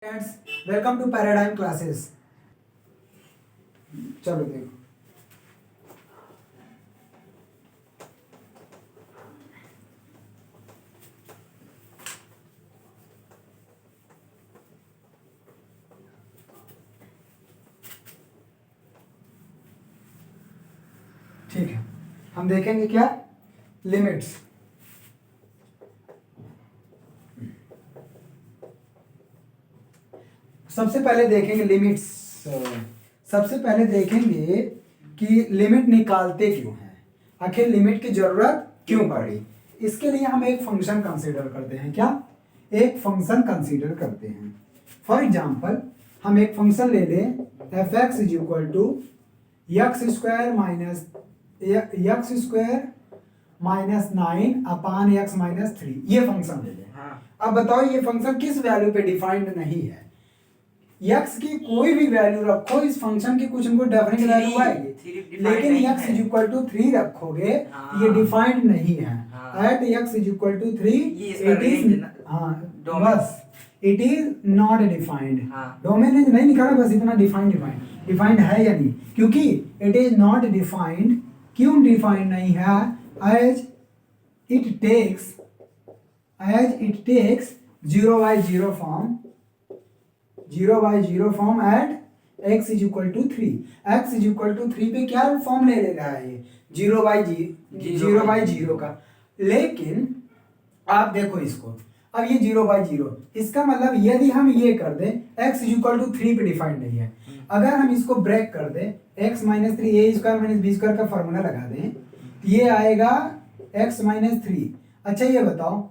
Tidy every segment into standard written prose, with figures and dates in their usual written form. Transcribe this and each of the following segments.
Friends, welcome to paradigm classes. चलो देखो, ठीक है। हम देखेंगे क्या, लिमिट्स। सबसे पहले देखेंगे लिमिट्स। सबसे पहले देखेंगे कि लिमिट निकालते क्यों हैं, आखिर लिमिट की जरूरत क्यों पड़ी। इसके लिए हम एक फंक्शन कंसीडर करते हैं। क्या? एक फंक्शन कंसीडर करते हैं। फॉर एग्जांपल हम एक फंक्शन ले लें, F X is equal to X square minus 9 upon X minus 3। ये फंक्शन ले लें। अब बताओ ये फंक्शन किस वैल्यू पे डिफाइंड नहीं है। x की कोई भी वैल्यू रखो, इस फंक्शन की कुछ इनको डेफिनेट वैल्यू आएगी, लेकिन x इज इक्वल टू 3 रखोगे ये डिफाइंड नहीं है। At x is equal to 3 it is बस it is not defined. Domain नहीं निकाला, बस इतना डिफाइंड है या नहीं, क्योंकि इट इज नॉट डिफाइंड। क्यों डिफाइंड नहीं है? As it takes 0/0 form 0/0 form at x is equal to 3। x is equal to 3 पे क्या फॉर्म ले लेगा ये 0/0 का। लेकिन आप देखो इसको, अब ये 0/0, इसका मतलब यदि हम ये कर दें x इज इक्वल टू 3 पे डिफाइंड नहीं है, अगर हम इसको ब्रेक कर दें x minus 3 a square minus b square का फॉर्मूला लगा दें, ये आएगा x माइनस 3। अच्छा ये बताओ,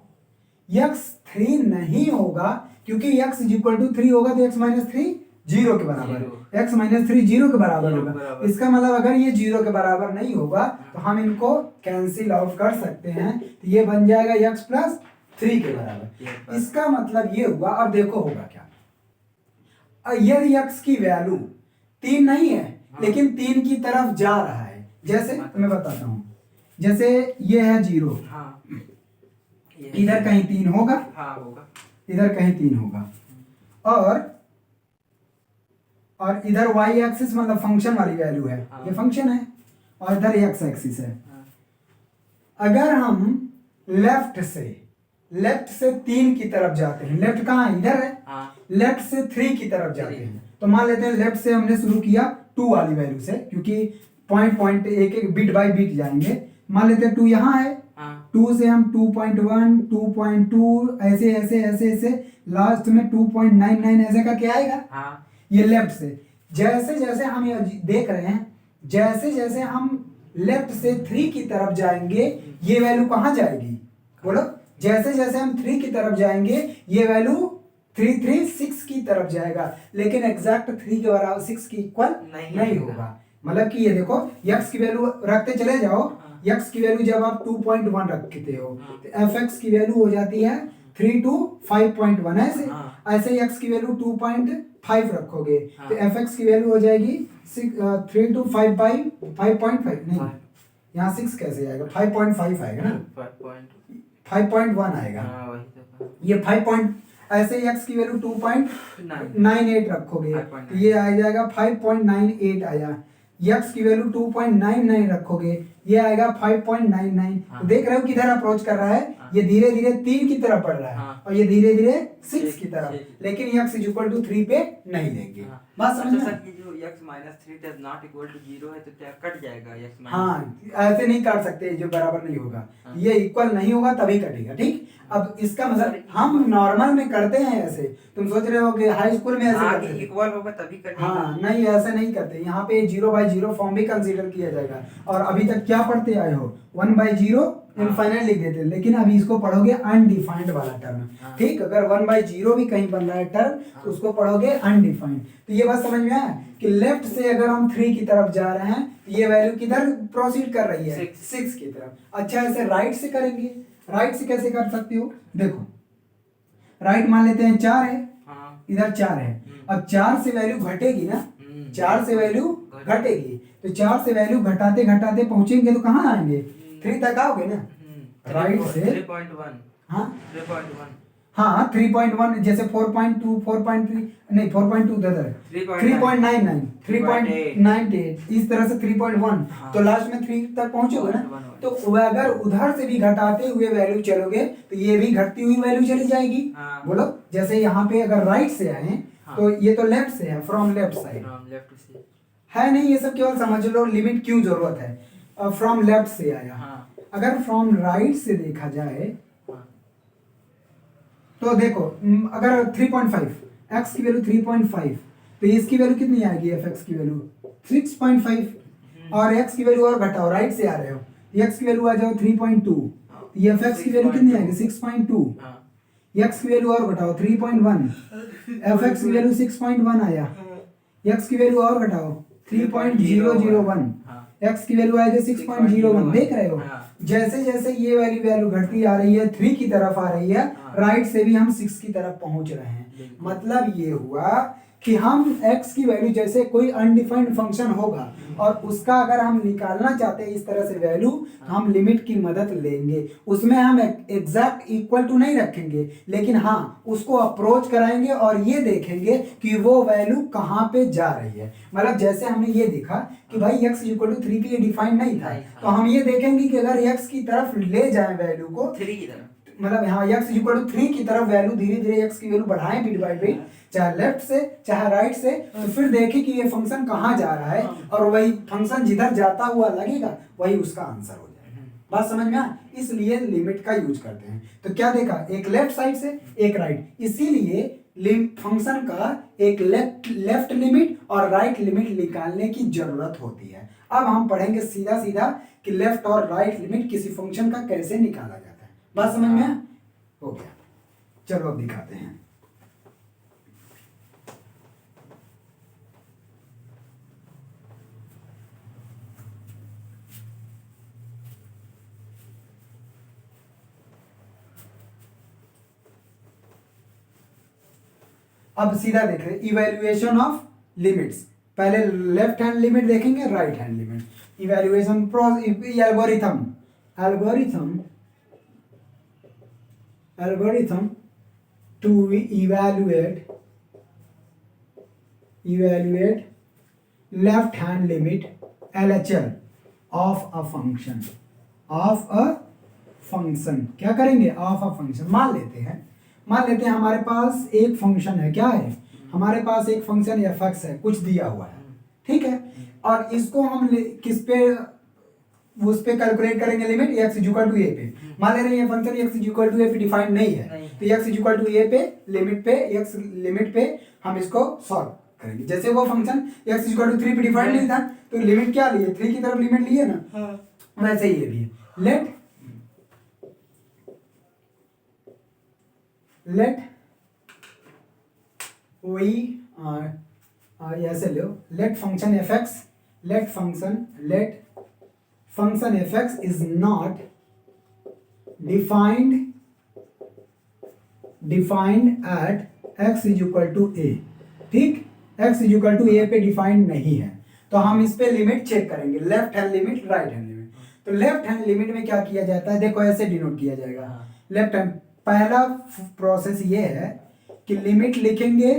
x 3 नहीं होगा क्योंकि x इज इक्वल टू 3 होगा तो x माइनस 3 0 के बराबर, x माइनस 3 0 के बराबर होगा। इसका मतलब अगर ये 0 के बराबर नहीं होगा तो हम इनको कैंसिल आउट कर सकते हैं, तो ये बन जाएगा x प्लस 3 के बराबर। इसका मतलब ये हुआ। अब देखो होगा क्या, यदि x की वैल्यू 3 नहीं है लेकिन 3 की तरफ जा रहा है, जैसे मैं बताता हूँ, जैसे ये है 0, इधर कहीं 3 होगा, इधर कहीं 3 होगा, और इधर y एक्सिस मतलब फंक्शन वाली वैल्यू है, ये फंक्शन है, और इधर x एक्सिस है। अगर हम लेफ्ट से 3 की तरफ जाते हैं, लेफ्ट कहाँ इधर है, लेफ्ट से 3 की तरफ जाते हैं, तो मान लेते हैं लेफ्ट से हमने शुरू किया 2 वाली वैल्यू से, क्योंकि पॉइंट एक बिट बाय बिट जाएंगे। मान लेते हैं 2 यहाँ है, 2 से हम 2.1 2.2 ऐसे लास्ट में 2.99 ऐसे का क्या आएगा। ये लेफ्ट से जैसे जैसे हम ये देख रहे हैं, जैसे जैसे हम लेफ्ट से 3 की तरफ जाएंगे ये वैल्यू कहाँ जाएगी बोलो। जैसे जैसे हम 3 की तरफ जाएंगे ये वैल्यू 336 की तरफ जाएगा, लेकिन एग्जैक्ट 3 के बराबर 6 की इक्वल नहीं होगा। मतलब कि ये देखो x की वैल्यू रखते चले जाओ, x की वैल्यू जब आप 2.1 रखते हो तो fx की वैल्यू हो जाती है 3 to 5.1 ऐसे x की वैल्यू 2.5 रखोगे तो fx की वैल्यू हो जाएगी 3 to 5.5 नहीं, यहाँ 6 कैसे आएगा, 5.5 आएगा ना, 5.1 आएगा। ये 5 ऐसे x की वैल्यू 2.98 रखोगे तो ये आ जाएगा 5.98 आया। x की वैल्यू 2.99 रखोगे ये आएगा 5.99। तो देख रहे हो किधर अप्रोच कर रहा है, ये धीरे धीरे 3 की तरफ बढ़ रहा है और ये धीरे धीरे 6 की तरफ, लेकिन x इज इक्वल टू 3 पे नहीं लेंगे। बात समझ में? जो x minus 3 does not equal to 0 है तो क्या कट जाएगा x माइनस? हाँ, ऐसे नहीं काट सकते, जो बराबर नहीं होगा, ये इक्वल नहीं होगा तभी कटेगा। ठीक, अब इसका मतलब हम नॉर्मल में करते हैं ऐसे, तुम सोच रहे हो कि हाई स्कूल में ऐसे करते हैं, इक्वल होगा तभी कटेगा। हाँ नहीं, ऐसे नहीं करते। यहाँ पे 0/0 फॉर्म भी कंसीडर किया जाएगा। और अभी तक क्या पढ़ते आए हो, 1/0 इनफाइनाइट लिख देते, लेकिन अभी इसको पढ़ोगे अनडिफाइंड वाला टर्म। ठीक, अगर 1/0 भी कहीं बन रहा है टर्म तो उसको पढ़ोगे अनडिफाइंड। तो ये बात समझ में आया कि लेफ्ट से अगर हम 3 की तरफ जा रहे हैं तो ये वैल्यू किधर प्रोसीड कर रही है, 6 की तरफ। अच्छा, ऐसे राइट से करेंगे, राइट से कैसे कर सकते हो, देखो राइट मान लेते हैं 4 है, इधर 4 है, अब 4 से वैल्यू घटेगी ना, 4 से वैल्यू घटेगी, तो 4 से वैल्यू घटाते घटाते पहुंचेंगे तो कहाँ आएंगे, 3 तक आओगे ना, राइट से 3.1। हाँ हाँ 3.1 जैसे 4.2 4.3 नहीं 4.2 दे दे 3.99 3.98 इस तरह से 3.1 हाँ। तो लास्ट में 3 तक पहुंचोगे ना। 1 तो वो अगर उधर से भी घटाते हुए वैल्यू चलोगे तो ये भी घटती हुई वैल्यू चली जाएगी। हाँ। बोलो जैसे यहाँ पे अगर राइट से आए हाँ। तो ये तो लेफ्ट से है, from left side from left से है नहीं, ये सब केवल समझ लो लिमिट क्यों जरूरत है। फ्रॉम लेफ्ट से आया। हाँ। अगर फ्रॉम राइट से देखा जाए हाँ। तो देखो अगर 3.5 x की वैल्यू 3.5 तो इसकी वैल्यू कितनी आएगी fx की वैल्यू 6.5 और x की वैल्यू और घटाओ, राइट से आ रहे हो, x की वैल्यू आ जाओ 3.2 तो ये fx की वैल्यू कितनी आएगी 6.2 हाँ। x की वैल्यू और घटाओ 3.1 fx की वैल्यू 6.1 आया, x की वैल्यू और घटाओ 3.001 हाँ। x की वैल्यू आएगी 6.01 देख रहे हो। हाँ। जैसे जैसे ये वाली वैल्यू घटती आ रही है 3 की तरफ आ रही है, हाँ। राइट से भी हम 6 की तरफ पहुंच रहे हैं। बिल्कुल। मतलब ये हुआ कि हम x की वैल्यू जैसे कोई अनडिफाइंड फंक्शन होगा और उसका अगर हम निकालना चाहते हैं इस तरह से वैल्यू तो हम लिमिट की मदद लेंगे। उसमें हम एग्जैक्ट इक्वल टू नहीं रखेंगे लेकिन हाँ उसको अप्रोच कराएंगे और ये देखेंगे कि वो वैल्यू कहाँ पे जा रही है। मतलब जैसे हमने ये देखा कि भाई x इक्वल टू 3 पे डिफाइंड नहीं था तो हम ये देखेंगे कि अगर x की तरफ ले जाए वैल्यू को 3 की तरफ, मतलब यहाँ x इक्वल टू 3 की तरफ वैल्यू धीरे धीरे x की वैल्यू बढ़ाएं बिट बाय बिट, चाहे लेफ्ट से चाहे राइट से, तो फिर देखें कि ये फंक्शन कहाँ जा रहा है और वही फंक्शन जिधर जाता हुआ लगेगा वही उसका आंसर हो जाएगा। बात समझ में आ, इसलिए लिमिट का यूज करते हैं। तो क्या देखा, एक लेफ्ट साइड से एक राइट, इसीलिए फंक्शन का एक लेफ्ट लिमिट और राइट लिमिट निकालने की जरूरत होती है। अब हम पढ़ेंगे सीधा सीधा कि लेफ्ट और राइट लिमिट किसी फंक्शन का कैसे निकाला जाता है। बात समझ में आ? हो गया, चलो अब दिखाते हैं। अब सीधा देख रहे इवैल्यूएशन ऑफ लिमिट्स, पहले लेफ्ट हैंड लिमिट देखेंगे right hand limit, evaluation algorithm algorithm to evaluate left hand limit LHL of a function क्या करेंगे, ऑफ अ फंक्शन। मान लेते हैं हमारे पास एक फंक्शन है, क्या है हमारे पास एक फंक्शन fx है, कुछ दिया हुआ है, ठीक है, और इसको हम किस पे उस पे कैलकुलेट करेंगे limit x equal to a पे। मान ले रहे हैं ये function x equal to a पे डिफाइंड नहीं है तो x इक्वल टू a पे x लिमिट पे हम इसको सॉल्व करेंगे। जैसे वो फंक्शन x इक्वल टू 3 पे डिफाइंड नहीं था तो लिमिट क्या लिए 3 की तरफ लिमिट लिए ना, वैसे ही ये भी है। लेट वही ऐसे लो, let function fx is not defined at x is equal to a, ठीक, x is equal to a पे डिफाइंड नहीं है तो हम इस पे लिमिट चेक करेंगे, left hand limit right hand limit. तो लेफ्ट हैंड लिमिट में क्या किया जाता है, देखो ऐसे डिनोट किया जाएगा। लेफ्ट हैंड पहला प्रोसेस ये है कि लिमिट लिखेंगे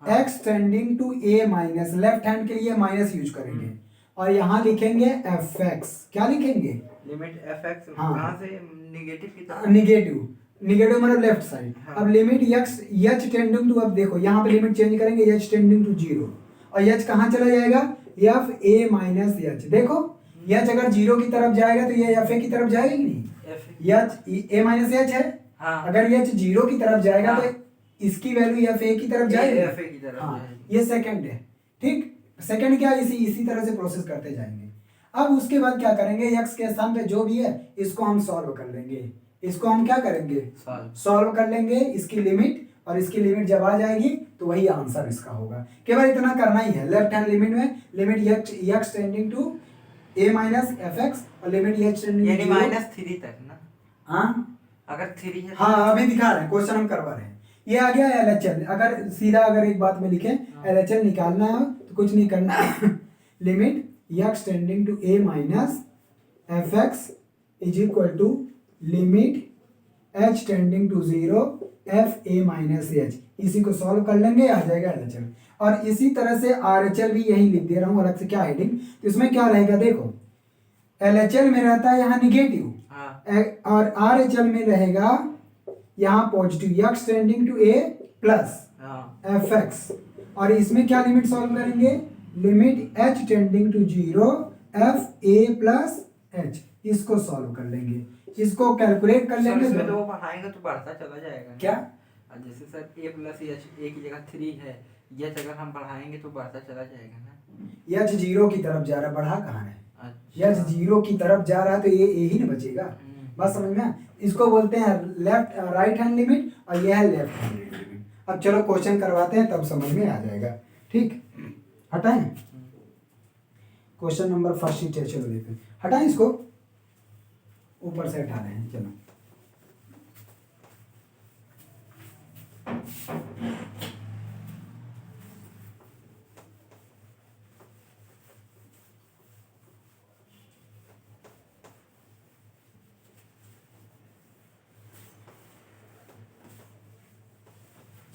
x tending to a minus, left hand के लिए माइनस यूज करेंगे और यहाँ लिखेंगे fx, क्या लिखेंगे लिमिट fx हाँ। कहाँ से निगेटिव की तरफ, निगेटिव मतलब लेफ्ट साइड। हाँ। अब लिमिट h टेंडिंग टू, अब देखो यहाँ पे लिमिट चेंज करेंगे h टेंडिंग टू 0 और h कहाँ चला जाएगा f a माइनस h। देखो h अगर 0 की तरफ जाएगा तो ये f a की तरफ जाएगा कि नहीं, h a माइनस h है, हाँ। अगर h 0 की तरफ जाएगा हाँ। तो इसकी वैल्यू f a की तरफ जाएगी, fa की तरफ हाँ, जाएगी। ये सेकंड है, ठीक, सेकंड क्या इसी तरह से प्रोसेस करते जाएंगे। अब उसके बाद क्या करेंगे, x के स्थान पे जो भी है इसको हम सॉल्व कर लेंगे, इसको हम क्या करेंगे सॉल्व कर लेंगे, इसकी लिमिट और इसकी लिमिट जब आ जाएगी तो वही आंसर इसका होगा। केवल इतना करना ही है, लेफ्ट हैंड लिमिट में limit x tending to a minus fx और लिमिट h टेंडिंग यानी टू -3 तक ना, हाँ अगर 3 है हाँ अभी दिखा रहे हैं, क्वेश्चन हम करवा रहे हैं। ये आ गया LHL। अगर सीधा अगर एक बात में लिखें LHL निकालना है तो कुछ नहीं करना limit x tending to a minus fx is equal to limit h tending to 0 F A minus H, इसी को सॉल्व कर लेंगे, आ जाएगा LHL। और इसी तरह से RHL भी यही लिख दे रहा हूँ अलग से, क्या हेडिंग, तो इसमें क्या रहेगा देखो, LHL में रहता है यहाँ निगेटिव, और RHL में रहेगा यहाँ positive, x tending to a plus fx, और इसमें क्या लिमिट सॉल्व करेंगे, limit h tending to 0 f a plus h, इसको सॉल्व कर लेंगे, इसको कैलकुलेट कर लेंगे। इसमें तो वो बढ़ाएंगे तो बढ़ता चला जाएगा क्या, जैसे sir a plus H A की जगह 3 है, एच अगर हम बढ़ाएंगे तो बढ़ता चला जाएगा ना। h 0 की तरफ जा रहा है, बढ़ा कहाँ है, अच्छा। h 0 की तरफ जा रहा है तो ये a ही ना बचेगा, बात समझ में। इसको बोलते हैं लेफ्ट राइट हैंड लिमिट, और यह है लेफ्ट हैंड लिमिट। अब चलो क्वेश्चन करवाते हैं तब समझ में आ जाएगा, ठीक, हटाएं क्वेश्चन नंबर फर्स्ट शीट है, चलो देखते हैं, हटाएं इसको, ऊपर से हटा रहे हैं, चलो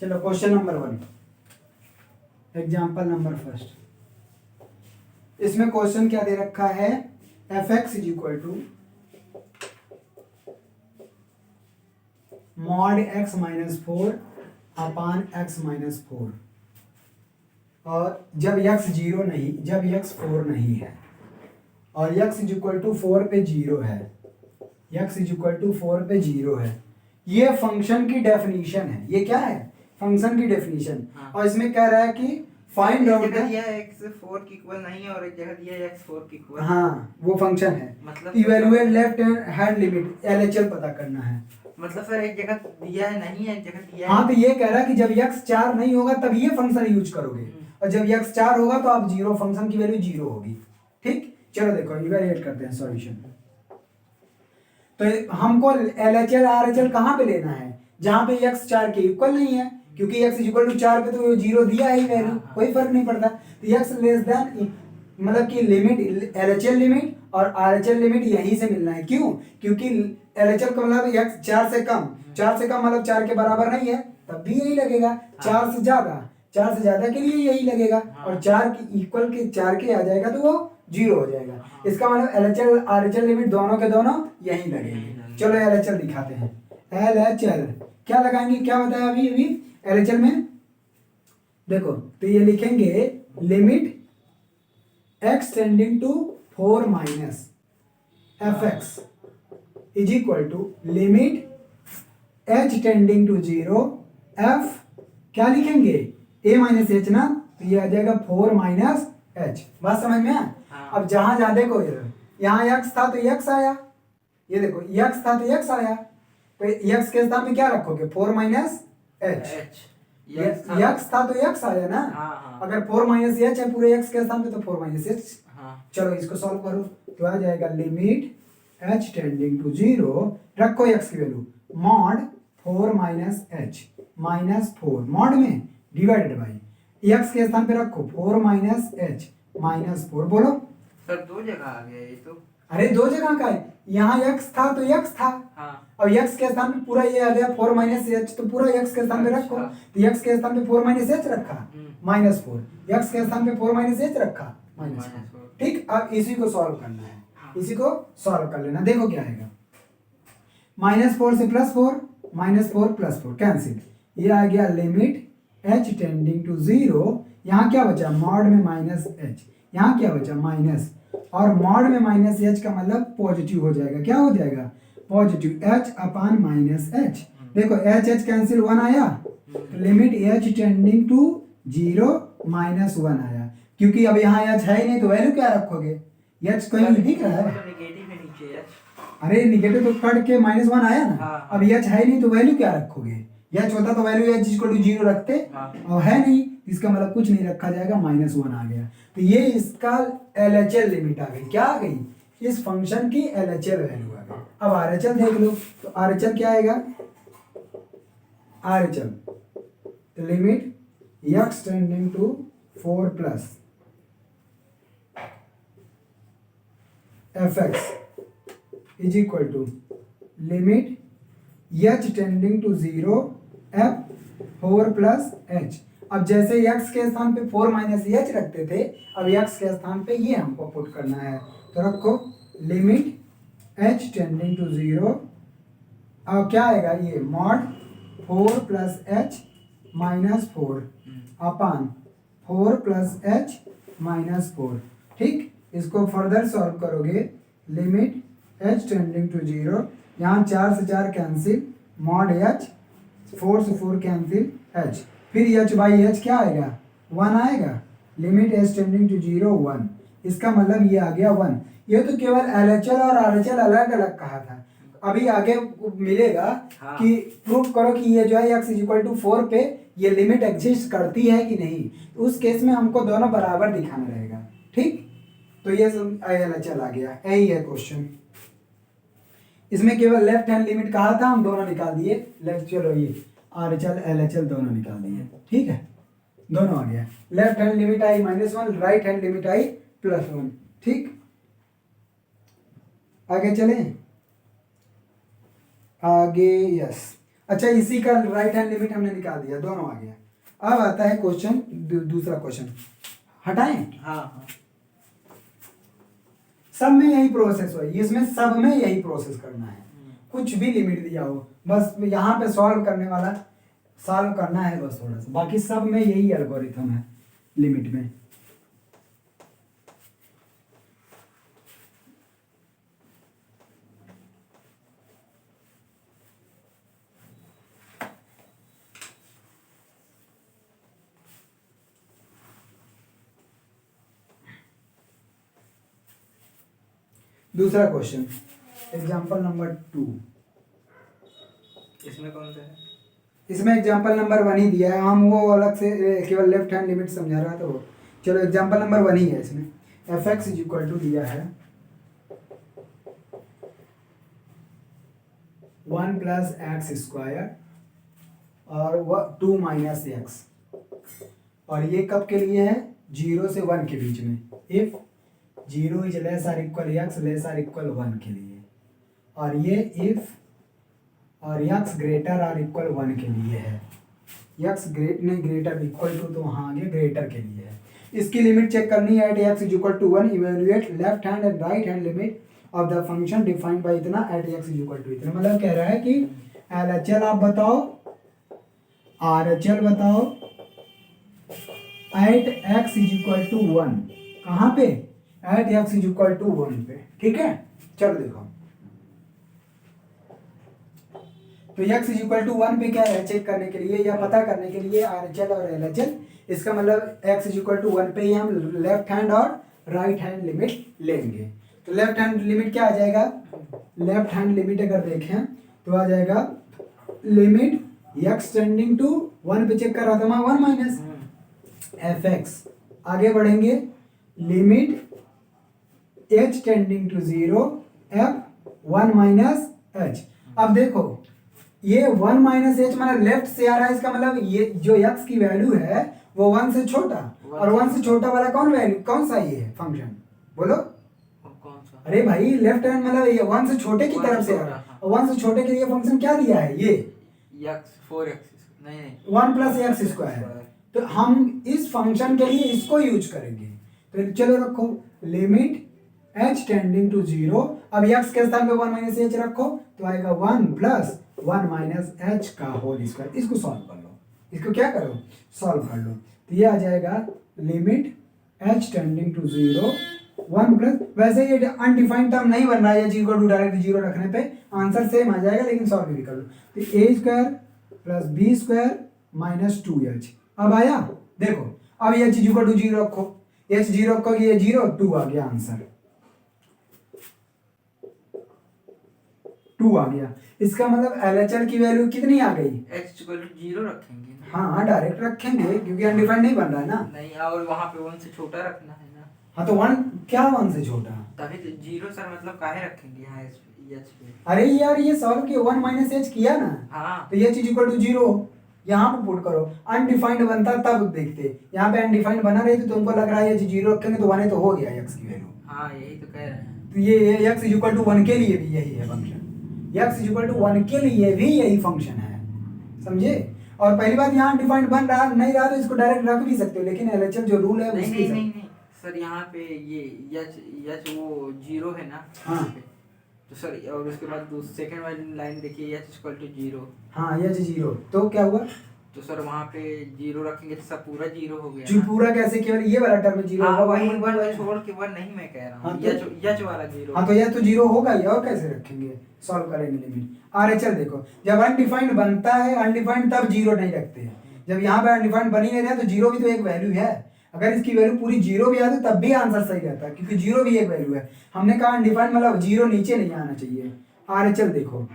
चलो question number 1, example number first. इसमें क्वेश्चन क्या दे रखा है, F X is equal to mod X minus 4 upon X minus 4, और जब x 0 नहीं, जब x 4 नहीं है, और x इज इक्वल टू 4 पे 0 है, x इज इक्वल टू 4 पे 0 है, ये फंक्शन की डेफिनेशन है, ये क्या है, फंक्शन की डेफिनेशन। हाँ। और इसमें कह रहा है कि फाइंड आउट दिया है x 4 की इक्वल नहीं है, और एक जगह दिया है x 4 की इक्वल, हाँ वो फंक्शन है, मतलब evaluate left hand limit LHL पता करना है, मतलब सर एक जगह दिया है नहीं है, एक जगह दिया है। हाँ तो ये कह रहा है कि जब x 4 नहीं होगा तब ये फंक्शन यूज करोगे, और जब x 4 होगा तो आप 0, फंक्शन की वैल्यू 0 होगी, ठीक। चलो देखो इवेलुएट करते हैं सॉल्यूशन। तो हमको LHL RHL कहाँ पे लेना है, जहाँ पे x 4 के इक्वल नहीं है, क्योंकि x इक्वल टू 4 पे तो 0 दिया ही वैल्यू, कोई फर्क नहीं पड़ता, तो x लेस देन, मतलब कि लिमिट LHL लिमिट और RHL लिमिट यहीं से मिलना है, क्यों, क्योंकि LHL का मतलब x 4 से कम, 4 से कम मतलब 4 के बराबर नहीं है, तब भी यही लगेगा, 4 से ज्यादा, 4 से ज्यादा के लिए यही लगेगा, और 4 की इक्वल के 4 के आ जाएगा तो वो 0 हो जाएगा, इसका मतलब LHL RHL लिमिट दोनों के दोनों यही लगेंगे। चलो LHL दिखाते हैं, LHL क्या लगाएंगे, क्या बताया अभी अभी LHL में, देखो तो ये लिखेंगे limit x tending to 4 minus fx is equal to limit h tending to 0 f, क्या लिखेंगे a माइनस एच ना, तो ये आ जाएगा 4 माइनस h, बात समझ में। अब जहां जहां देखो यहाँ x था तो x आया, ये देखो x था तो x आया, तो x के स्थान पे क्या रखोगे, 4 माइनस h, x था तो x आया ना, अगर 4 माइनस एच है पूरे x के स्थान पे तो 4 माइनस एच। चलो इसको सॉल्व करो तो आ जाएगा लिमिट h टेंडिंग टू 0, रखो x की value mod 4 minus h minus 4, mod में डिवाइडेड बाई x के स्थान पे रखो 4 माइनस h माइनस 4, बोलो सर दो जगह आ गया ये तो, अरे दो जगह का है, यहाँ x था तो x था, अब x के स्थान पे पूरा ये आ गया 4 माइनस एच, तो पूरा x के स्थान पे रखो, तो x के स्थान पे 4 माइनस एच रखा माइनस 4, x के स्थान पे 4 माइनस एच रखा माइनस 4, ठीक। अब इसी को सॉल्व करना है, इसी को सॉल्व कर लेना, देखो क्या आएगा, -4 से +4, -4 +4 कैंसिल, ये आ गया लिमिट h टेंडिंग टू 0, यहाँ क्या बचा मॉड में माइनस h, यहाँ क्या बचा माइनस, और मॉड में माइनस h का मतलब पॉजिटिव हो जाएगा, क्या हो जाएगा positive h upon minus h, देखो h कैंसिल 1 आया, तो लिमिट h टेंडिंग टू 0 -1 आया, क्योंकि अब यहाँ h है ही नहीं तो वैल्यू क्या रखोगे, h कहीं दिख रहा है, नेगेटिव है नीचे h, अरे निगेटिव तो कट के -1 आया ना, अब h है नहीं तो वैल्यू क्या रखोगे, h होता तो वैल्यू h इक्वल टू 0 रखते, और है नहीं, इसका मतलब कुछ नहीं रखा जाएगा, -1 आ गया, तो ये इसका LHL लिमिट आ गई, क्या आ गई, इस फंक्शन की LHL वैल्यू आ गई। अब RHL देख लो, तो RHL क्या आएगा, RHL तो limit x tending to 4 plus fx is equal to limit h tending to 0 F 4 plus H. अब जैसे x के स्थान पे 4 माइनस एच रखते थे, अब x के स्थान पे ये हमको पुट करना है। तो रखो लिमिट h टेंडिंग टू 0, अब क्या आएगा ये मॉड 4 प्लस एच माइनस 4 अपान 4 प्लस एच माइनस 4। ठीक, इसको फर्दर सॉल्व करोगे, लिमिट h टेंडिंग टू 0, यहाँ 4 से 4 कैंसिल, मॉड h 4 से 4 कैंसिल h, फिर h बाई h क्या आएगा 1 आएगा, लिमिट h टेंडिंग टू 0 1। इसका मतलब ये आ गया 1। ये तो केवल LHL और RHL अलग अलग कहा था, अभी आगे मिलेगा हाँ। कि प्रूफ करो कि ये जो है x इक्वल टू 4 पे ये लिमिट एग्जिस्ट करती है कि नहीं। उस केस में हमको दोनों बराबर दिखाना रहेगा। ठीक, तो ये LHL आ गया, यही है क्वेश्चन। इसमें केवल लेफ्ट हैंड लिमिट कहा था, हम दोनों निकाल दिए। लेफ्ट चलो ये RHL LHL दोनों निकाल दिए। ठीक है, दोनों आ गया। लेफ्ट हैंड लिमिट आई -1, राइट हैंड लिमिट आई +1। ठीक, आगे चलें, आगे यस। अच्छा, इसी का राइट हैंड लिमिट हमने निकाल दिया, दोनों आ गया। अब आता है क्वेश्चन दूसरा क्वेश्चन, हटाएं। हाँ। सब में यही प्रोसेस हो, इसमें सब में यही प्रोसेस करना है। कुछ भी लिमिट दिया हो, बस यहाँ पे सॉल्व करना है बस थोड़ा सा, बाकी सब में यही एल्गोरिथम है लिमिट में। दूसरा क्वेश्चन, एग्जाम्पल नंबर 2। इसमें कौन सा है? इसमें एग्जाम्पल नंबर 1 ही दिया है, हम वो अलग से केवल लेफ्ट हैंड लिमिट समझा रहा था वो। चलो एग्जाम्पल नंबर 1 ही है। इसमें F X is equal to दिया है 1 प्लस एक्स स्क्वायर और 2 माइनस एक्स, और ये कब के लिए है 0 से 1 के बीच में, if 0 is less or equal X less or equal 1 के लिए, और ये इफ और x ग्रेटर आर इक्वल 1 के लिए है। x ग्रेटर इक्वल टू तो वहाँ आगे ग्रेटर के लिए है। इसकी लिमिट चेक करनी है, at x is equal to 1, evaluate left hand and right hand limit of the function defined by इतना at x is equal to इतना। मतलब कह रहा है कि LHL आप बताओ, RHL बताओ at x is equal to 1, कहाँ पे at x is equal to 1 पे। ठीक है, चलो देखो, तो x इज इक्वल टू 1 पे क्या है चेक करने के लिए या पता करने के लिए RHL और LHL। इसका मतलब x इज इक्वल टू 1 पे ही हम लेफ्ट हैंड और राइट हैंड लिमिट लेंगे। तो लेफ्ट हैंड लिमिट क्या आ जाएगा, लेफ्ट हैंड लिमिट अगर देखें तो आ जाएगा लिमिट x टेंडिंग टू 1 पे चेक कर रहा था मैं 1 माइनस fx। आगे बढ़ेंगे, limit h tending to 0 f 1 minus h। अब देखो ये 1 माइनस एच मतलब लेफ्ट से आ रहा है, इसका मतलब ये जो x की वैल्यू है वो 1 से छोटा, और 1 से छोटा वाला कौन सा ये है फंक्शन, बोलो कौन सा? अरे भाई लेफ्ट हैंड मतलब ये 1 से छोटे की तरफ से आ रहा है, और 1 से छोटे के लिए फंक्शन क्या दिया है ये x 4x नहीं 1 प्लस एक्स स्क्वायर। तो हम इस फंक्शन के लिए इसको यूज करेंगे। तो चलो रखो लिमिट h टेंडिंग टू 0, अब x के स्थान पे 1 माइनस एच रखो तो आएगा 1 प्लस 1 माइनस एच का होल स्क्वायर। इसको सॉल्व कर लो, इसको क्या करो सॉल्व कर लो, तो ये आ जाएगा limit h tending to 0 1 plus, वैसे ये अनडिफाइंड टर्म नहीं बन रहा है, जी इक्वल टू डायरेक्ट 0 रखने पे आंसर सेम आ जाएगा, लेकिन सॉल्व भी कर लो। तो a square plus b square minus 2h। अब आया देखो, अब ये h इक्वल टू 0 रखो, h 0 रखो, ये 0 2 आ गया आंसर, 2 आ गया। इसका मतलब LHL की वैल्यू कितनी आ गई, x इक्वल टू 0 रखेंगे ना? हाँ डायरेक्ट रखेंगे क्योंकि अनडिफाइंड नहीं बन रहा है ना। नहीं, और वहाँ पे 1 से छोटा रखना है ना। हाँ तो 1 क्या 1 से छोटा, तभी तो 0 सर मतलब काहे रखेंगे यहाँ h पे? अरे यार ये सॉल्व किया 1 माइनस एच किया ना, हाँ तो ये चीज इक्वल टू 0 यहाँ पे पुट करो। अनडिफाइंड बनता तब देखते, यहाँ पे अनडिफाइंड बना रहे तो तुमको लग रहा है ये 0 रखेंगे तो 1 तो हो गया x की वैल्यू। हाँ यही तो कह रहे हैं। तो ये x इक्वल टू 1 के लिए भी यही है फंक्शन, x इक्वल टू 1 के लिए भी यही फंक्शन है, समझे। और पहली बात यहाँ डिफाइंड बन रहा नहीं रहा तो इसको डायरेक्ट रख भी सकते हो, लेकिन एलएचएल जो रूल है नहीं उसके नहीं हिसाब- नहीं नहीं सर, यहाँ पे ये यच यच वो जीरो है ना हाँ। यहाँ पे। तो सर और उसके बाद सेकंड वाली लाइन देखिए यच इक्वल टू जीरो। हाँ एच जीरो, तो क्या हुआ? तो सर वहाँ पे जीरो रखेंगे तो सब पूरा जीरो हो गया जो ना। पूरा कैसे, केवल ये वाला टर्म जीरो हाँ होगा, वही वन वन है। छोड़ के वन नहीं मैं कह रहा हाँ, हूँ, तो- यच वाला जीरो। हाँ तो यह तो जीरो होगा ही, और कैसे रखेंगे, सॉल्व करेंगे लिमिट। आरएचएल देखो, जब अनडिफाइंड बनता है अनडिफाइंड तब जीरो नहीं रखते हैं। जब यहाँ पे अनडिफाइंड बन ही नहीं रहा तो जीरो भी तो एक वैल्यू है। अगर इसकी वैल्यू पूरी जीरो भी आती तब भी आंसर सही रहता है, क्योंकि जीरो भी एक वैल्यू है। हमने कहा अनडिफाइंड मतलब जीरो नीचे नहीं आना चाहिए। आरएचएल देखो,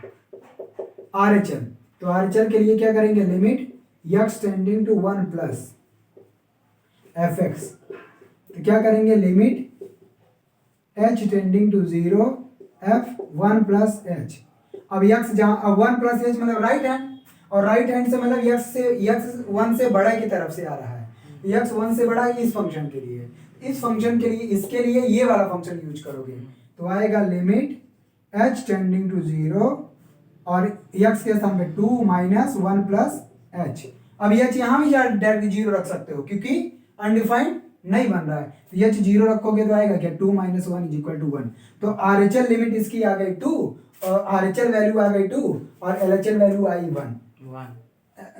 आरएचएल तो आरएचएल के लिए क्या करेंगे, limit x tending to 1 plus fx, तो क्या करेंगे, limit h tending to 0 f 1 plus h। अब x जहाँ, अब 1 प्लस h मतलब राइट हैंड, और राइट हैंड से मतलब x 1 से बड़ा की तरफ से आ रहा है। x 1 से बड़ा है इस फंक्शन के लिए, इस फंक्शन के लिए, इसके लिए ये वाला फंक्शन यूज करोगे तो आएगा लिमिट h टेंडिंग टू 0 और x के स्थान पे 2 माइनस 1 प्लस h। अब h यहाँ भी डायरेक्ट जीरो रख सकते हो क्योंकि अनडिफाइंड नहीं बन रहा है। तो h जीरो रखोगे तो आएगा क्या, 2 माइनस 1 इज इक्वल टू 1। तो आरएचएल लिमिट इसकी आ गई 2 और आरएचएल वैल्यू आ गई 2 और एलएचएल वैल्यू आई 1।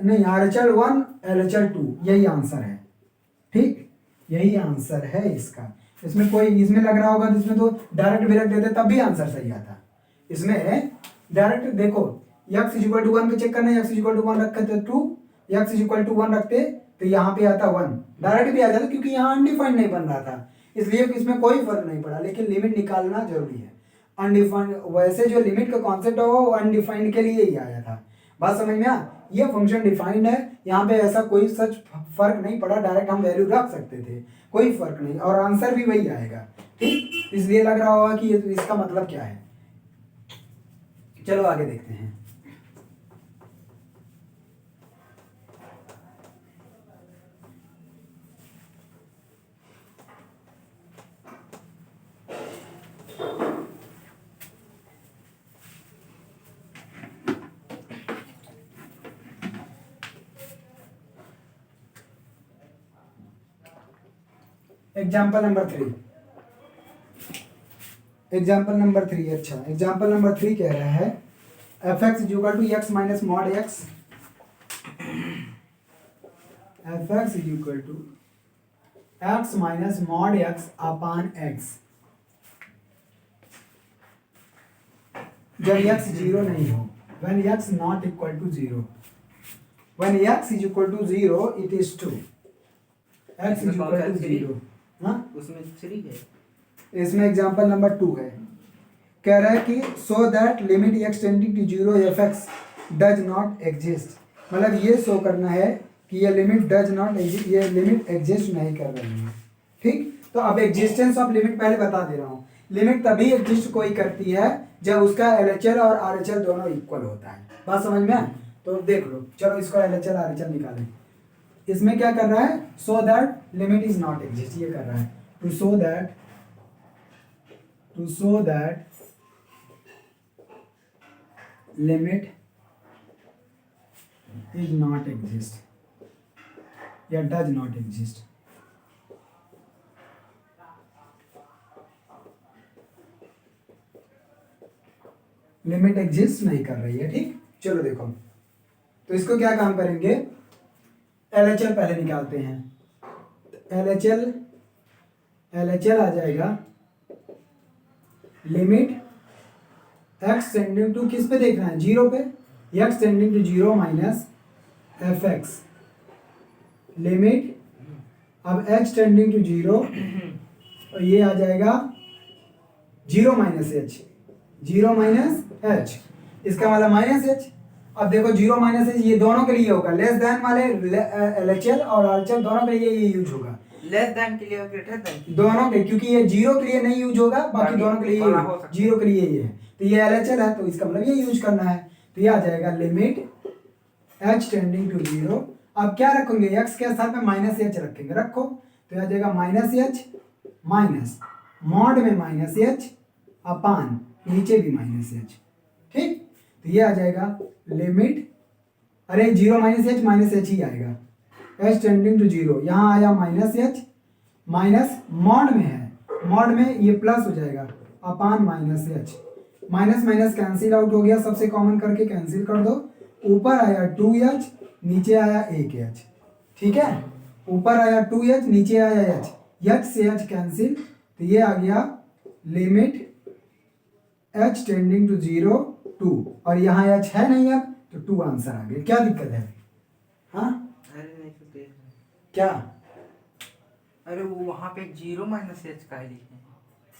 नहीं, आरएचएल 1 एलएचएल 2, यही आंसर है। ठीक, यही आंसर है इसका। इसमें कोई, इसमें लग रहा होगा तो इसमें तो डायरेक्ट भी रख देते तब भी आंसर सही आता। इसमें डायरेक्ट देखो, x इज इक्वल टू 1 पे चेक करना है, x इज इक्वल टू 1 रखते तो 2, x इज इक्वल टू 1 रखते तो यहाँ पे आता 1, डायरेक्ट भी आ जाता क्योंकि यहाँ अनडिफाइंड नहीं बन रहा था, इसलिए इसमें कोई फर्क नहीं पड़ा। लेकिन लिमिट निकालना जरूरी है। अनडिफाइंड, वैसे जो लिमिट का कॉन्सेप्ट है वो अनडिफाइंड के लिए ही आया था। बात समझ में आ, ये फंक्शन डिफाइंड है, यहाँ पे ऐसा कोई सच फर्क नहीं पड़ा, डायरेक्ट हम वैल्यू रख सकते थे, कोई फर्क नहीं, और आंसर भी वही आएगा। ठीक, इसलिए लग रहा होगा कि इसका मतलब क्या है। चलो आगे देखते हैं। एग्जाम्पल नंबर 3, एग्जाम्पल नंबर 3, अच्छा एग्जाम्पल नंबर 3 कह रहा है F X is equal to X minus mod X, F X is equal to X minus mod X upon X, जब एक्स जीरो नहीं हो, when x not equal to 0, when x is equal to 0 it is 2, x is equal to 0। हाँ, उसमें 3 है, इसमें example number 2 है, कह रहा है कि so that limit x tending to 0 F X does not exist, मतलब ये शो करना है कि ये लिमिट डज नॉट एग्जिस्ट, ये लिमिट एग्जिस्ट नहीं कर रही है। ठीक, तो अब एग्जिस्टेंस ऑफ लिमिट पहले बता दे रहा हूँ। लिमिट तभी एग्जिस्ट कोई करती है जब उसका एलएचएल और आरएचएल दोनों इक्वल होता है। बात समझ में? तो देख लो, चलो इसको एलएचएल आरएचएल निकालें। इसमें क्या कर रहा है, so that limit is not exist, ये कर रहा है to so that limit is not exist या does not exist. Limit exist नहीं कर रही है। ठीक, चलो देखो, तो इसको क्या काम करेंगे, एलएचएल पहले निकालते हैं। एलएचएल आ जाएगा लिमिट एक्स टेंडिंग टू, किस पे देखना है, 0 पे, X tending to 0 minus F X, limit अब एच टेंडिंग टू 0 और ये आ जाएगा 0 माइनस एच, 0 माइनस एच, इसका मतलब माइनस एच। अब देखो 0 माइनस एच ये दोनों के लिए होगा, लेस देन वाले एलएचएल और आरएचएल दोनों के लिए ये यूज होगा, लेस देन के लिए और ग्रेटर देन के दोनों के, क्योंकि ये 0 के लिए नहीं यूज होगा, बाकी दोनों के लिए बड़ा हो सकता है। 0 के लिए ये है, तो ये एलएचएल है तो इसका मतलब ये यूज करना है। तो ये आ जाएगा लिमिट एच टेंडिंग टू 0, अब क्या रखेंगे, एक्स के स्थान पे माइनस एच रखेंगे, रखो, तो आ जाएगा माइनस एच माइनस मॉड में माइनस एच अपान नीचे भी माइनस एच। ठीक, तो ये आ जाएगा लिमिट अरे जीरो माइनस एच ही आएगा, एच टेंडिंग टू जीरो, यहाँ आया माइनस एच, माइनस मॉड में है, मॉड में ये प्लस हो जाएगा upon minus H, minus minus cancel out हो गया, सबसे कॉमन करके कैंसिल कर दो, ऊपर आया 2h नीचे आया 1h, ठीक है, ऊपर आया 2h नीचे आया h, h से h कैंसिल, तो ये आ गया लिमिट h टेंडिंग टू 0 2, और यहाँ h है नहीं अब तो 2 आंसर आ गया। क्या दिक्कत है? हाँ अरे नहीं तो देख, क्या? अरे वो वहाँ पे जीरो माइनस एच का ही लिखे हैं।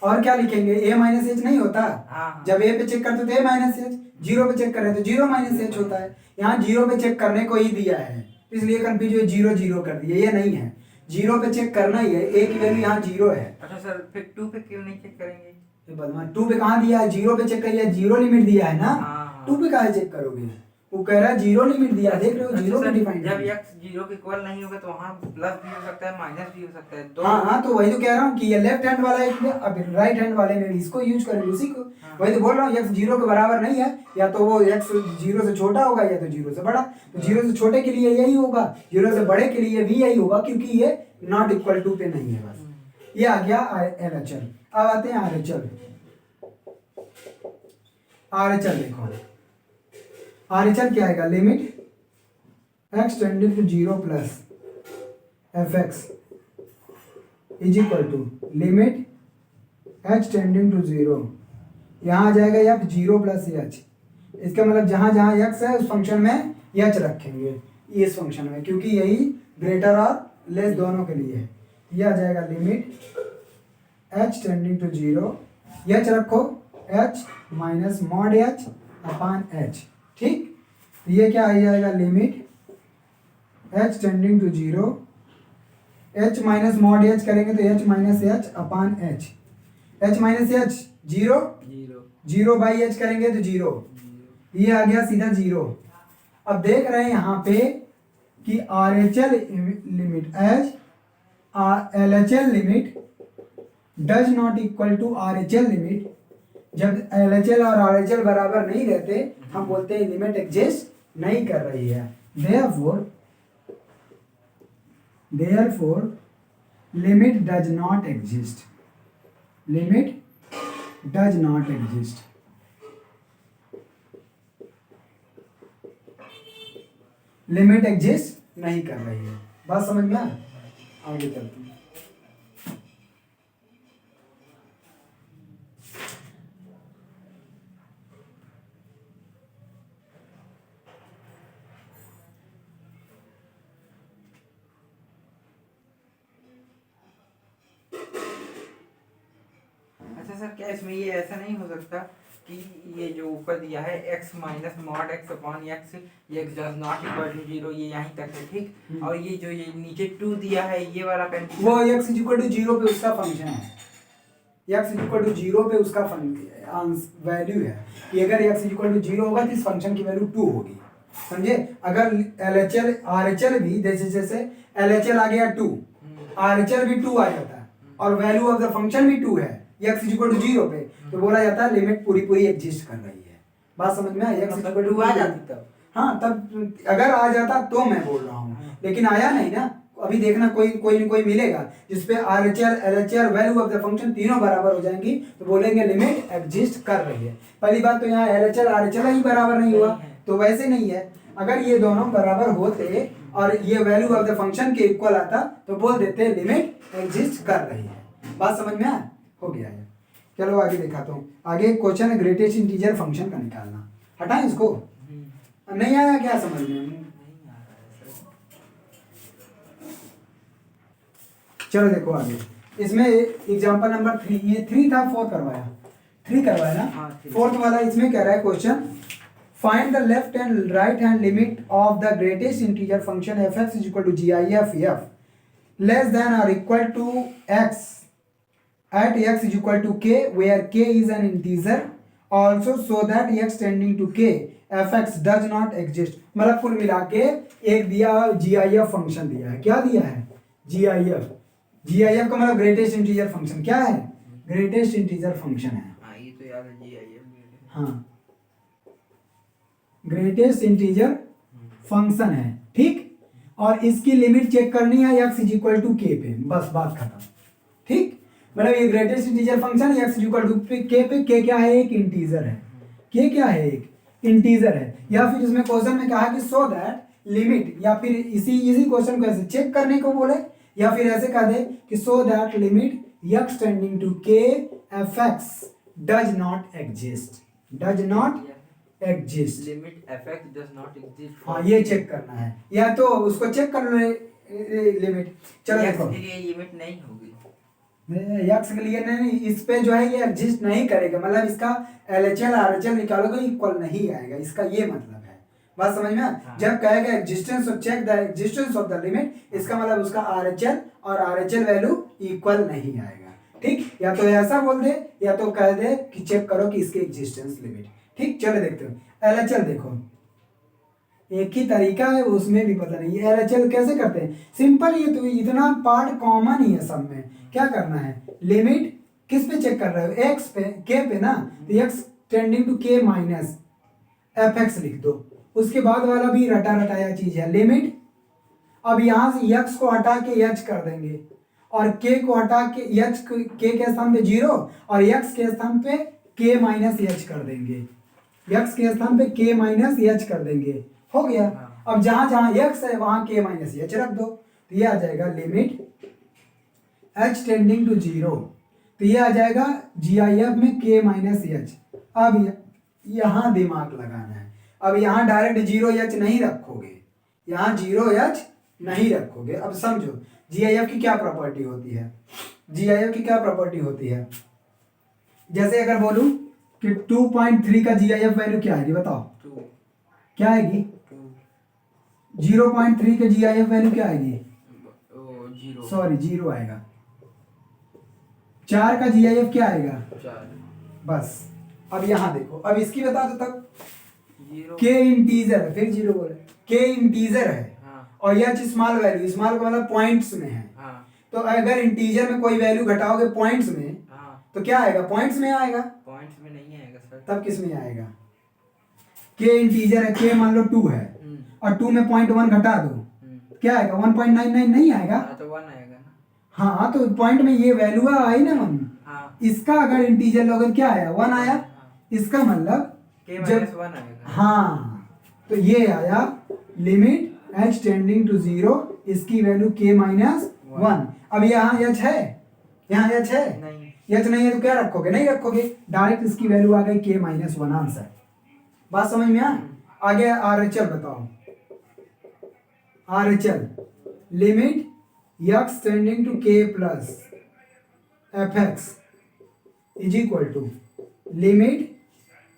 और क्या लिखेंगे? a माइनस एच नहीं होता? हाँ। जब a पे चेक करते तो a माइनस एच, जीरो पे चेक कर रहे तो जीरो माइनस एच होता है। यहाँ जीरो पे चेक करने को ही दिया है, इसलिए कंफ्यूज हुए, जीरो जीरो कर दिया, ये नहीं है, जीरो पे चेक करना ही है, a की वैल्यू यहाँ जीरो है। अच्छा सर, फिर 2 पे क्यों नहीं चेक करेंगे? ये बदमाश, 2 पे कहाँ दिया है? जीरो पे चेक करिए, जीरो लिमिट दिया है ना, हाँ। 2 पे कहाँ चेक करोगे? वो कह रहा है जीरो लिमिट दिया, देख रहे हो, अच्छा जीरो पे सर, डिफाइन जब x जीरो के इक्वल नहीं होगा तो वहाँ प्लस भी हो सकता है माइनस भी हो सकता है, दो। हाँ हाँ, तो वही तो कह रहा हूँ कि ये लेफ्ट हैंड वाला एक में, अब राइट हैंड वाले में भी इसको यूज करेंगे, उसी को। हाँ। वही तो बोल रहा हूँ, x जीरो के बराबर नहीं है, या तो वो x जीरो से छोटा होगा या तो जीरो से बड़ा, तो जीरो से छोटे के लिए यही होगा, जीरो से बड़े के लिए भी यही होगा, क्योंकि ये नॉट इक्वल टू पे नहीं है। बस ये आ गया LHL। अब आते हैं RHL। RHL देखो, RHL क्या आएगा? Limit x tending to 0 plus fx is equal to limit h tending to 0, यहाँ आ जाएगा f 0 प्लस h, इसका मतलब जहाँ जहाँ x है उस फंक्शन में h रखेंगे इस फंक्शन में, क्योंकि यही ग्रेटर और लेस दोनों के लिए है। ये आ जाएगा limit h tending to 0, h रखो, h minus mod h upon h, ठीक। ये क्या आ जाएगा? Limit h tending to 0, h minus mod h करेंगे तो h minus h upon h, h minus h zero, zero by h करेंगे तो जीरो, ये आ गया सीधा जीरो। अब देख रहे हैं यहाँ पे कि RHL limit h LHL limit does not equal to RHL limit. जब LHL और RHL बराबर नहीं रहते हम बोलते हैं लिमिट एग्जिस्ट नहीं कर रही है। therefore limit does not exist, limit does not exist। Limit exist नहीं कर रही है। बात समझ में आया? आगे चलते हैं। अच्छा सर, क्या इसमें ये ऐसा नहीं हो सकता कि ये जो ऊपर दिया है x minus mod x upon x, ये x does not equal to 0, ये यहीं तक है, ठीक। और ये जो ये नीचे 2 दिया है ये वाला कंडीशन, वो x इज इक्वल टू 0 पे उसका फंक्शन है, x इज इक्वल टू 0 पे उसका वैल्यू है कि अगर x इज इक्वल टू 0 होगा तो इस फंक्शन की वैल्यू 2 होगी, समझे। अगर LHL RHL भी जैसे जैसे LHL आ गया 2, RHL भी 2 आ जाता है और वैल्यू ऑफ द फंक्शन भी 2 है x इज इक्वल टू 0 पे, तो बोला जाता है लिमिट पूरी पूरी एग्जिस्ट कर रही है। बात समझ में आई? x इज इक्वल टू 2 आ जाती तब, हाँ तब अगर आ जाता तो मैं बोल रहा हूँ, लेकिन आया नहीं ना। अभी देखना कोई मिलेगा जिसपे RHL LHL value of the function तीनों बराबर हो जाएंगी तो बोलेंगे लिमिट एग्जिस्ट कर रही है। पहली बात तो यहाँ LHL RHL ही बराबर नहीं हुआ तो वैसे नहीं है। अगर ये दोनों बराबर होते और ये वैल्यू ऑफ द फंक्शन के इक्वल आता तो बोल देते लिमिट एग्जिस्ट कर रही है। बात समझ में आया? हो गया है। चलो आगे दिखाता हूँ। आगे क्वेश्चन है ग्रेटेस्ट इंटीजर फंक्शन का निकालना। हटाएं इसको, नहीं आया क्या समझ में? चलो देखो आगे, इसमें एग्जांपल नंबर 3, ये 3 था, 4 करवाया, 3 करवाया ना, 4th वाला इसमें कह रहा है question, find the left and right hand limit of the greatest integer function f(x) is equal to gif f less than और equal to x at x is equal to k where k is an integer also so that x tending to k fx does not exist। मतलब कुल मिला के एक दिया gif function दिया है। क्या दिया है? gif का मतलब ग्रेटेस्ट इंटीजर फंक्शन क्या है? ग्रेटेस्ट इंटीजर फंक्शन है। हाँ ये तो याद है GIF। हाँ ग्रेटेस्ट इंटीजर फंक्शन है, ठीक। और इसकी लिमिट चेक करनी है x is equal to K पे, बस बात खत्म, ठीक। मतलब ये greatest integer function x is equal to K पे, के क्या है, एक इंटीजर है, के क्या है, एक इंटीजर है। या फिर इसमें क्वेश्चन में कहा कि सो दैट लिमिट, या फिर इसी क्वेश्चन को ऐसे चेक करने को बोले, या फिर ऐसे कह दे कि so that limit x tending to k f(x) does not exist, does not exist, limit fx does not exist। हाँ ये चेक करना है, या तो उसको चेक कर लो लिमिट। चलो देखो, के लिए लिमिट नहीं होगी, यक्स के लिए नहीं, इस पे जो है ये एग्जिस्ट नहीं करेगा, मतलब इसका एलएचएल आरएचएल निकालोगे इक्वल नहीं आएगा, इसका ये मतलब है, बात समझ में। हाँ। जब कहेगा existence of check the existence of the limit, इसका मतलब उसका आरएचएल और आरएचएल वैल्यू इक्वल नहीं आएगा, ठीक। या तो ऐसा बोल दे, या तो कह दे कि चेक करो कि इसकी एग्जिस्टेंस लिमिट, ठीक। चलो देखते हो एलएचएल, देखो एक ही तरीका है, उसमें भी पता नहीं है एलएचएल कैसे करते हैं, सिंपल, ये तो इतना पार्ट कॉमन ही है सब में। क्या करना है, लिमिट किस पे चेक कर रहे हो, एक्स पे, के पे ना, तो एक्स टेंडिंग टू के माइनस एफ एक्स लिख दो, उसके बाद वाला भी रटा रटाया चीज है, लिमिट। अब यहां से एक्स को हटा के एच कर देंगे, और के को हटा के एच के स्थान पे 0 और एक्स के स्थान पे के माइनस एच कर देंगे, एक्स के स्थान पे के माइनस एच कर देंगे, हो गया। अब जहां जहां एक्स है वहां के माइनस एच रख दो, तो ये आ जाएगा लिमिट h टेंडिंग टू 0, तो ये आ जाएगा GIF में k माइनस एच। अब यहाँ दिमाग लगाना है, अब यहाँ डायरेक्ट 0h नहीं रखोगे, यहाँ 0h नहीं रखोगे। अब समझो GIF की क्या प्रॉपर्टी होती है, GIF की क्या प्रॉपर्टी होती है, जैसे अगर बोलूं कि 2.3 का GIF वैल्यू क्या आएगी, बताओ 2 क्या आएगी, 0.3 के GIF वैल्यू क्या आएगी, 0 सॉरी 0 आएगा। 4 का GIF क्या आएगा, 4, बस। अब यहाँ देखो, अब इसकी बता दो तब, 0 के इंटीजर है, फिर 0 बोले, के इंटीजर है, हाँ और यह स्मॉल वैल्यू, स्मॉल का मतलब पॉइंट्स में है, हाँ तो अगर इंटीजर में कोई वैल्यू घटाओगे पॉइंट्स में, हाँ, तो क्या आएगा, पॉइंट्स में आएगा, पॉइंट्स में नहीं आएगा सर, तब किस में आएगा, के इंटीजर है, के मान लो 2 है, और 2 में 0.1 घटा दो, क्या आएगा, 1.99 नहीं आएगा, तो 1 आएगा ना, हाँ तो पॉइंट में ये वैल्यू आई ना 1, हाँ इसका अगर इंटीजर लोगे क्या आया, 1 आया, इसका मतलब k माइनस 1 आएगा, हाँ, तो ये आया लिमिट h टेंडिंग टू 0, इसकी वैल्यू k माइनस 1। अब यहाँ h है, यहाँ h है नहीं, h नहीं है, तो क्या रखोगे, नहीं रखोगे, डायरेक्ट इसकी वैल्यू आ गई k माइनस 1 आंसर। बात समझ में आगे RHL बताओ, RHL limit x tending to k plus fx is equal to limit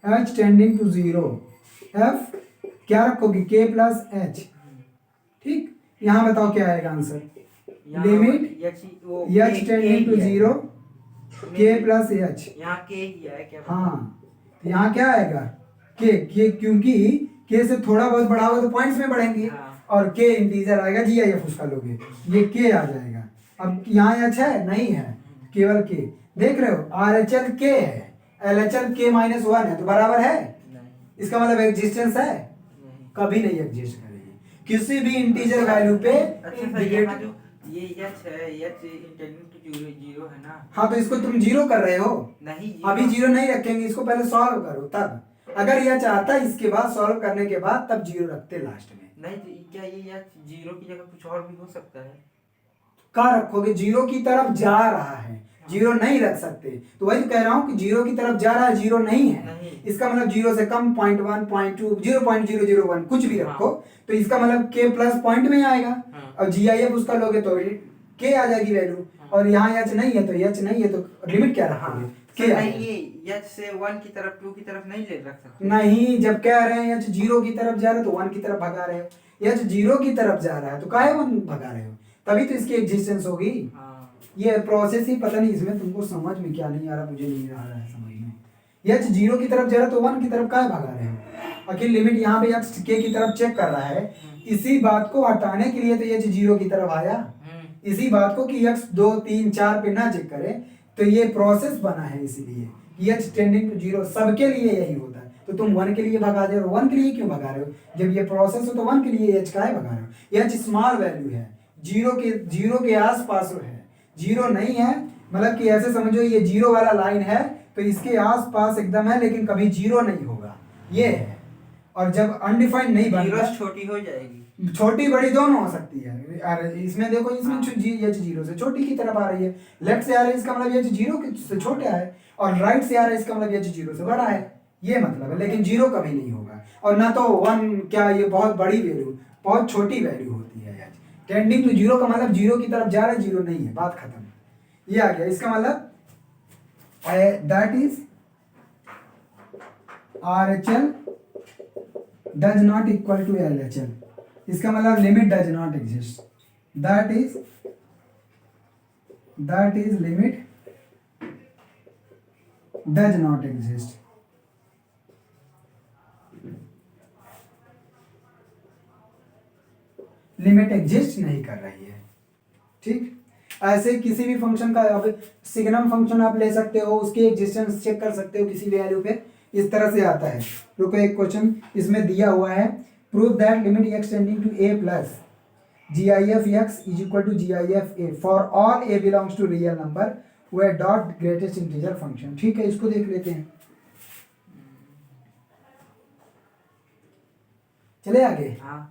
h tending to 0 f क्या रखोगे, k प्लस h, ठीक। यहाँ बताओ क्या आएगा answer, limit h tending to 0 k plus h, यहाँ k ही है क्या, हाँ तो यहाँ क्या आएगा, k क्योंकि k से थोड़ा बहुत बढ़ाओगे तो पॉइंट्स में बढ़ेंगे, हाँ। और k इंटीजर आएगा, GIF उसका लोगे, ये k आ जाएगा। अब यहाँ h है नहीं है, केवल k, देख रहे हो RHL k है, LHL k माइनस 1 है, तो बराबर है, नहीं, इसका मतलब एग्जिस्टेंस है, नहीं। कभी नहीं एग्जिस्ट करेगी किसी भी इंटीजर वैल्यू पे। अच्छा सर, यहाँ जो ये h है, h इंटेंडिंग टू 0 है ना, हाँ तो इसको तुम 0 कर रहे हो, नहीं अभी 0 नहीं रखेंगे, इसको पहले सॉल्व करो, तब अगर यह चाहता है इसके बाद सॉल्व करने के बाद तब 0 रखते लास्ट में। नहीं, तो क्या ये h 0 की जगह कुछ और भी हो सकता है, कहाँ रखोगे, 0 की तरफ जा रहा है, 0 नहीं रख सकते, तो वही तो कह रहा हूँ कि 0 की तरफ जा रहा है, 0 नहीं है, नहीं। इसका मतलब 0 से कम 0.1 0.2 0.001 कुछ भी रखो, तो इसका मतलब k प्लस पॉइंट में आएगा, और GIF उसका लोगे तो k आ जाएगी वैल्यू, और यहाँ h नहीं है तो h नहीं है, तो लिमिट क्या रखोगे, सर k नहीं, ये h से 1 की तरफ 2 की तरफ नहीं ले रख सकते, नहीं, जब कह रहे हैं h 0 की तरफ जा रहे हो तो 1 की तरफ भगा रहे हो, h 0 की तरफ जा रहा है तो काहे 1 भगा रहे हो, तभी तो इसकी एग्जिस्टेंस होगी। हाँ ये प्रोसेस ही पता नहीं, इसमें तुमको समझ में क्या नहीं आ रहा, मुझे नहीं आ रहा है समझ में, h 0 की तरफ जा रहा है तो 1 की तरफ काहे भगा रहे हो, आखिर लिमिट यहाँ पे h k की तरफ चेक कर रहा है, इसी बात को हटाने के लिए तो h 0 की तरफ आया, इसी बात को कि x 2 3 4 पे ना चेक करे, तो ये प्रोसेस बना है इसीलिए, h टेंडिंग टू 0 सबके लिए यही होता है, तो तुम 1 के लिए भगा दे रहे हो। 1 के लिए क्यों भगा रहे हो? जब ये प्रोसेस हो तो 1 के लिए h का है भगा रहे हो। h स्मॉल वैल्यू है, जीरो के आसपास है, जीरो नहीं है, मतलब कि ऐसे समझो ये जीरो वाला लाइन है तो इसके आसपास एकदम है, लेकिन कभी जीरो नहीं होगा, ये है। और जब अनडिफाइंड नहीं बनता, जीरो छोटी हो जाएगी, छोटी बड़ी दोनों हो सकती है। अरे इसमें देखो, इसमें एच जीरो से छोटी की तरफ आ रही है, लेफ्ट से आ रही है इसका मतलब एच जीरो से छोटा है, और राइट से आ रहा है इसका मतलब एच जीरो से बड़ा है, ये मतलब है। लेकिन जीरो कभी नहीं होगा, और ना तो 1 क्या, ये बहुत बड़ी वैल्यू, बहुत छोटी वैल्यू होती है एच। टेंडिंग टू जीरो का मतलब जीरो की तरफ जा रहा है, जीरो नहीं है, बात खत्म। ये आ गया, इसका मतलब that is RHL does not equal to LHL। इसका मतलब limit does not exist, that is limit does not exist. Limit exist नहीं कर रही है, ठीक। ऐसे किसी भी फंक्शन का, अब सिग्नम फंक्शन आप ले सकते हो, उसकी एग्जिस्टेंस चेक कर सकते हो किसी भी वैल्यू पे, इस तरह से आता है। रुको, एक क्वेश्चन इसमें दिया हुआ है, prove that limit x tending to a plus gif x is equal to gif a for all a belongs to real number where dot greatest integer function. ठीक है, इसको देख लेते हैं, चले आगे। हाँ।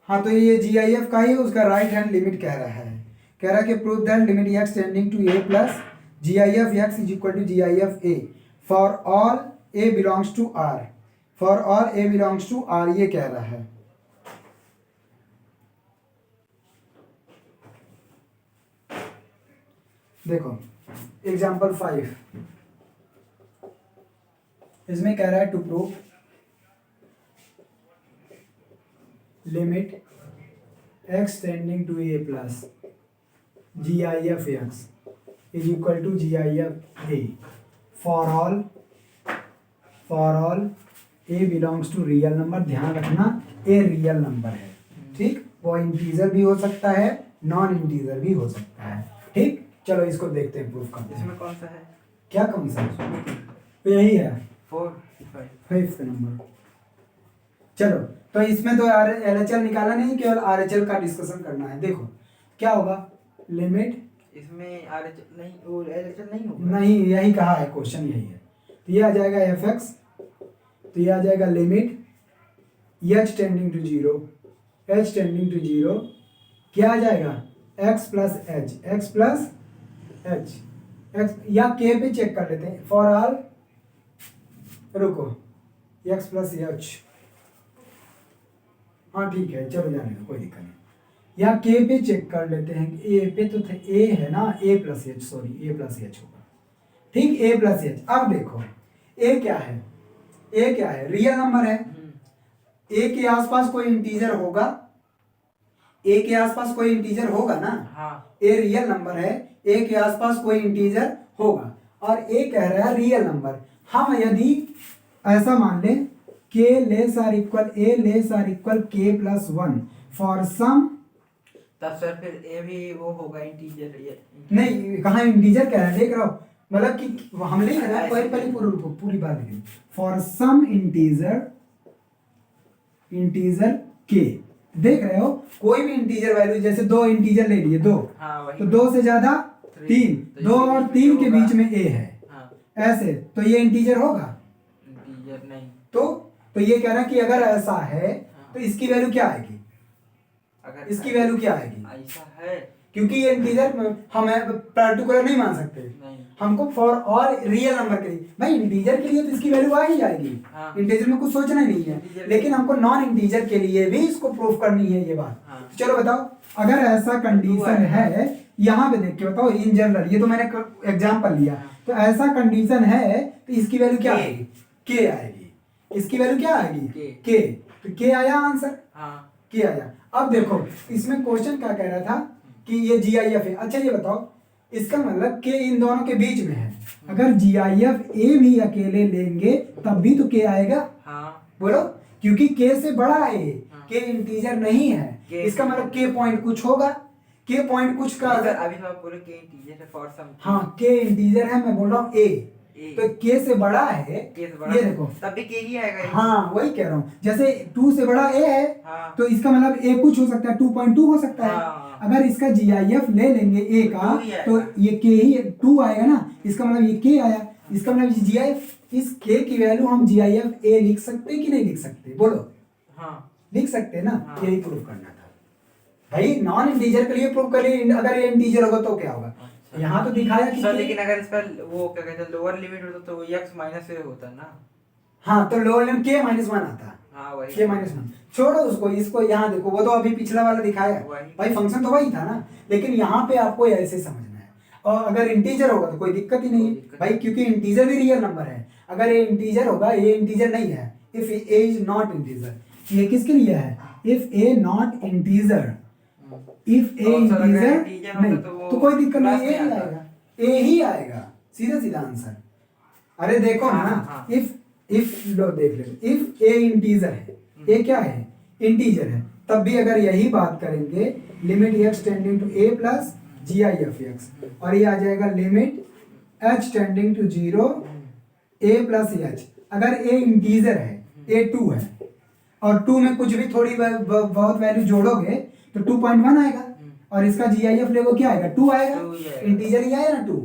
हाँ, तो ये GIF का ही उसका राइट हैंड लिमिट कह रहा है, कह रहा है कि prove that limit x tending to a plus GIF x is equal to GIF a for all a belongs to r, for all a belongs to r, ये कह रहा है। देखो एग्जाम्पल 5, इसमें कह रहा है to prove limit x tending to a plus GIF x is equal to GIF a for all a belongs to real number. ध्यान रखना a रियल नंबर है, ठीक, वो इंटीजर भी हो सकता है, नॉन इंटीजर भी हो सकता है, ठीक। चलो इसको देखते हैं, प्रूफ करते हैं। इसमें कौन सा है? क्या कौन सा? तो यही है 4 5th नंबर। चलो, तो इसमें तो LHL निकाला नहीं, केवल RHL का डिस्कशन करना है। देखो क्या होगा, लिमिट, इसमें RHL नहीं, वो LHL नहीं होगा, नहीं, यही कहा है, क्वेश्चन यही है। तो ये आ जाएगा fx, तो ये आ जाएगा limit h tending to zero, h tending to zero, क्या आ जाएगा x प्लस h x, या k पे चेक कर लेते हैं, फॉर ऑल, रुको, x प्लस h, हाँ ठीक है, चलो जाने दो, कोई दिक्कत नहीं। या k पे चेक कर लेते हैं, a पे तो थे, a है ना, a plus h, sorry a plus h होगा, ठीक, a प्लस h। अब देखो a क्या है, a क्या है, रियल नंबर है, a के आसपास कोई इंटीजर होगा, a के आसपास कोई इंटीजर होगा ना, हाँ। a रियल नंबर है, a के आसपास कोई इंटीजर होगा, और a कह रहा है रियल नंबर। हम यदि ऐसा मान लें k less or equal a less or equal k plus 1 for some, तब सर फिर ए भी वो होगा इंटीजर, ये नहीं, कहाँ इंटीजर कह रहा है, देख रहा हो, मतलब कि हम लिख रहे हैं, पहले पूरी बात लिखी, फॉर सम इंटीजर k, देख रहे हो, कोई भी इंटीजर वैल्यू, जैसे 2 इंटीजर ले लिए, 2, हाँ, वही तो 2 से ज्यादा 3, तो 2 और 3 के होगा। बीच में a है, हाँ, ऐसे, तो ये इंटीजर होगा। इंटीजर नहीं, तो ये कह रहा है कि अगर ऐसा है तो इसकी वैल्यू क्या आएगी, अगर इसकी वैल्यू क्या आएगी, ऐसा है, क्योंकि ये इंटीजर हम पर्टिकुलर नहीं मान सकते, नहीं, हमको फॉर ऑल रियल नंबर के लिए, भाई इंटीजर के लिए तो इसकी वैल्यू आ ही जाएगी, हाँ। इंटीजर में कुछ सोचना ही नहीं है, लेकिन हमको नॉन इंटीजर के लिए भी इसको प्रूफ करनी है ये बात। हाँ। तो चलो बताओ, अगर ऐसा कंडीशन है, यहाँ पे देख के बताओ, इन जनरल, ये तो मैंने एग्जाम्पल लिया, तो ऐसा कंडीशन है तो इसकी वैल्यू क्या आएगी, k आएगी, इसकी वैल्यू क्या आएगी, k। तो के आया आंसर, हाँ के आया। अब देखो इसमें क्वेश्चन क्या कह रहा था कि ये GIF है। अच्छा ये बताओ, इसका मतलब के इन दोनों के बीच में है। अगर GIF ए भी अकेले लेंगे तब भी तो के आएगा। हाँ बोलो, क्योंकि के से बड़ा है, हाँ। के इंटीजर नहीं है, K इसका मतलब के पॉइंट कुछ होगा, के पॉइंट कुछ का। सर अभी तो आप बोले के इंटीजर है फॉर सम। हाँ के इंटीजर है, मैं बोल रहा हूँ ए, तो के से बड़ा है, के से बड़ा ये देखो। तब भी के ही आएगा ये। हाँ वही कह रहा हूँ, जैसे 2 से बड़ा ए है, हाँ। तो इसका मतलब ए कुछ हो सकता है, 2.2 हो सकता है। हाँ। अगर इसका GIF ले लेंगे ए का, तो ही आएगा। तो ये के ही 2 आएगा ना, इसका मतलब ये के आया। इसका मतलब GIF, इस के की वैल्यू हम GIF ए लिख सकते कि नहीं लिख सकते, बोलो। हाँ लिख सकते हैं ना। हाँ। यही प्रूव करना था भाई, नॉन इंटीजर के लिए प्रूव करिए। अगर ये इंटीजर होगा तो क्या होगा, अच्छा। यहाँ तो दिखाया कि सर लेकिन अगर इसका वो क्या कहते हैं लोअर लिमिट होता तो x माइनस से होता ना। हाँ तो लोअर लिमिट के -1 आता, हाँ वही के -1। छोड़ो उसको, इसको यहाँ देखो, वो तो अभी पिछला वाला दिखाया है वही। भाई, फंक्शन तो वही था ना। लेकिन यहाँ पे आपको ऐसे समझना है, और अगर इंटीजर होगा तो कोई दिक्कत ही नहीं है भाई, क्योंकि इंटीजर भी रियल नंबर है। अगर ये इंटीजर होगा, ये इंटीजर नहीं है, if a is not integer, ये किसके लिए है, if a not integer, if a और सर अगर इंटीजर इंटीजर नहीं, होता तो वो तो कोई दिक्कत क्लास नहीं, ए में ही आता। आएगा, ए ही आएगा, सीधा सीधा आंसर। अरे देखो हाँ, ना, हाँ। इफ लो देख ले, इफ ए इंटीजर है, ए क्या है, इंटीजर है, तब भी अगर यही बात करेंगे, limit x tending to a plus GIF x, और ये आ जाएगा limit h tending to 0 a plus h। अगर a इंटीजर है, a 2 है, और 2 में कुछ भी थोड़ी बहुत वैल्यू जोड़ोगे तो 2.1 आएगा, और इसका GIF लेवल क्या आएगा, 2 आएगा, 2 ही आएगा। इंटीजर ही आया ना 2,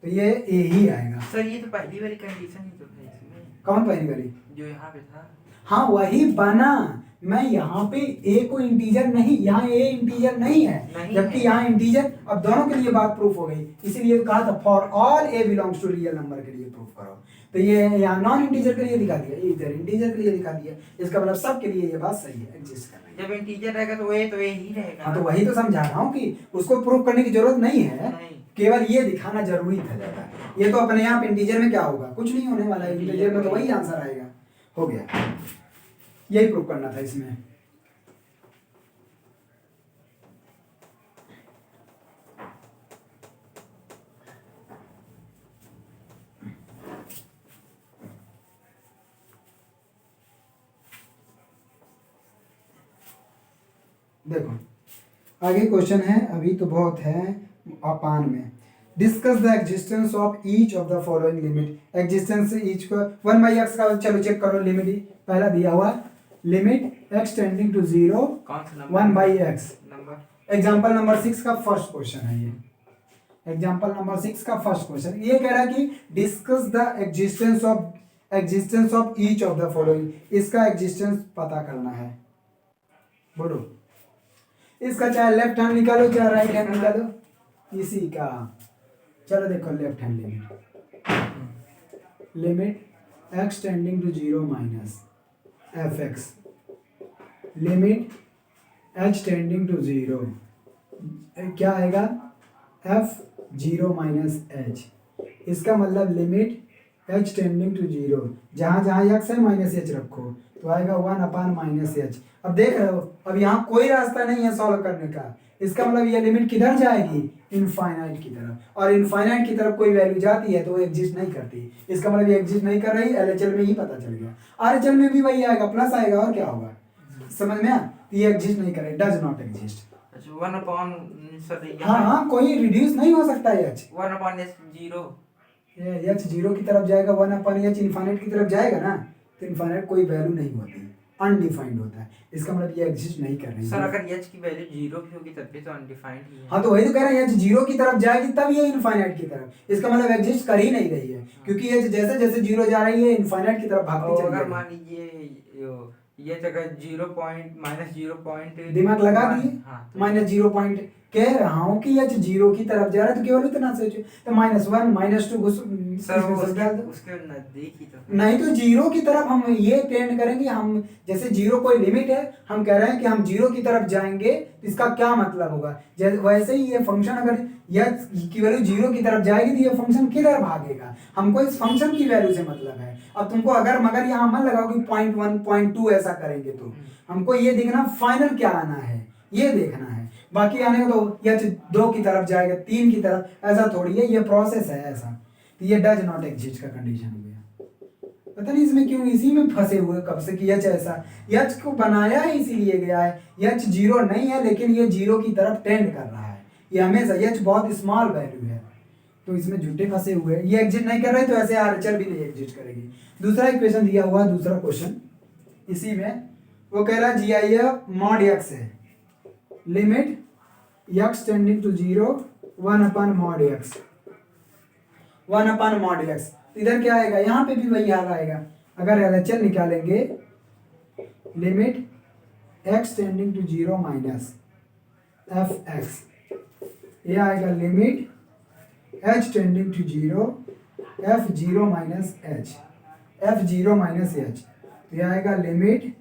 तो ये a ही आएगा। सर ये तो पहली वाली कंडीशन ही तो था इसमें कौन पहली वाली, जो यहाँ पे था। हाँ वही बना। मैं यहाँ पे a को इंटीजर नहीं, यहाँ a इंटीजर नहीं है, नहीं जबकि है। यहाँ इंटीजर। अब दोनों के लिए बात प्रूफ हो गई, इसीलिए कहा था for all a belongs to real number के लिए प्रूफ करो। तो ये यहाँ नॉन इंटीजर के लिए दिखा दिया, इधर इंटीजर के लिए दिखा दिया, इसका मतलब सब के लिए ये बात सही है, एग्जिस्ट कर रही है। जब इंटीजर रहेगा तो ए ही रहेगा। हाँ तो वही तो समझा रहा हूँ कि उसको प्रूफ करने की जरूरत नहीं है, नहीं। केवल ये दिखाना जरूरी था ज्यादा। ये तो अपने आप इंटीजर में क्या होगा, कुछ नहीं होने वाला है, इंटीजर में तो वही आंसर आएगा। हो गया, यही प्रूफ करना था इसमें। देखो आगे क्वेश्चन है, अभी तो बहुत है अपान में। Discuss the existence of each of the following limit. Existence each को 1/x का चलो चेक करो, लिमिट ही पहला दिया हुआ, लिमिट x टेंडिंग टू 0 कौन सा number, 1/x। Number example number 6 का फर्स्ट क्वेश्चन है ये, एग्जाम्पल नंबर 6 का फर्स्ट क्वेश्चन ये कह रहा है कि discuss the existence of each of the following, इसका एग्जिस्टेंस पता करना है। बोलो, इसका चाहे लेफ्ट हैंड निकालो चाहे राइट हैंड निकालो, इसी का। चलो देखो left hand limit x tending to 0 minus fx, limit h tending to 0 क्या आएगा, f 0 माइनस h। इसका मतलब लिमिट h टेंडिंग टू 0, जहाँ जहाँ x है माइनस h रखो तो आएगा 1/-h। अब देख रहे हो, अब यहाँ कोई रास्ता नहीं है सॉल्व करने का, इसका मतलब ये लिमिट किधर जाएगी, इनफाइनाइट की तरफ, और इनफाइनाइट की तरफ कोई वैल्यू जाती है तो वो एग्जिस्ट नहीं करती। इसका मतलब ये एग्जिस्ट नहीं कर रही, LHL में ही पता चल गया। RHL में भी वही आएगा, प्लस आएगा, और क्या होगा, समझ में आया, ये एग्जिस्ट नहीं करे, डज नॉट एग्जिस्ट। हाँ हाँ, कोई रिड्यूस नहीं हो सकता है h, 1/0 ये h 0 की तरफ जाएगा, 1/h इनफाइनाइट की तरफ जाएगा ना, तो इनफाइनाइट कोई वैल्यू नहीं होती, अनडिफाइंड होता है। इसका मतलब ये एग्जिस्ट नहीं कर रही है। सर अगर h की वैल्यू 0 की होगी तब भी तो अनडिफाइंड ही है। हाँ तो वही तो कह रहे हैं, h 0 की तरफ जाएगी तब ये इनफाइनाइट की तरफ, इसका मतलब एग्जिस्ट कर ही नहीं रही है, क्योंकि ये जैसे जैसे 0 जा रही है इनफाइनाइट की तरफ भागती चली अगर जाएगी। मान लीजिए ये जगह 0 पॉइंट -0 पॉइंट दिमाग लगा दिए, हाँ, -0 पॉइंट कह रहा हूँ कि एच जीरो की तरफ जा रहा है तो केवल इतना सोचो, तो -1 -2 सर वो उसके नजदीक ही तो नहीं तो जीरो की तरफ हम ये टेंड करेंगे। हम जैसे जीरो कोई लिमिट है, हम कह रहे हैं कि हम जीरो की तरफ जाएंगे तो इसका क्या मतलब होगा, वैसे ही ये फंक्शन अगर एच की वैल्यू जीरो की तरफ जाएगी तो ये फंक्शन किधर भागेगा, हमको इस फंक्शन की वैल्यू से मतलब है। अब तुमको अगर मगर यहाँ मन लगाओ कि 0.1 0.2 ऐसा करेंगे तो हमको ये देखना फाइनल क्या आना है, ये देखना है। बाकी आने को तो एच 2 की तरफ जाएगा, 3 की तरफ, ऐसा थोड़ी है, ये प्रोसेस है ऐसा। तो ये डज नॉट एग्जिस्ट का कंडीशन हो गया। पता नहीं इसमें क्यों इसी में फंसे हुए कब से कि एच ऐसा, एच को बनाया ही इसीलिए गया है, एच जीरो नहीं है लेकिन ये जीरो की तरफ टेंड कर रहा है, ये हमेशा एच बहुत स्मॉल वैल्यू है तो इसमें झूठे फंसे हुए हैं। ये एग्जिस्ट नहीं कर रहे तो ऐसे आरएचएल भी नहीं एग्जिस्ट करेगी। दूसरा इक्वेशन दिया हुआ, दूसरा क्वेश्चन इसी में वो कह रहा है जीआईएफ मॉड एक्स है, limit x tending to zero 1 mod x, 1 mod x. इधर क्या आएगा, यहाँ पे भी वही हाल आएगा। अगर एलएचएल निकालेंगे, limit x tending to zero minus F x, ये आएगा limit h tending to zero f zero minus h, f zero minus h, तो ये आएगा limit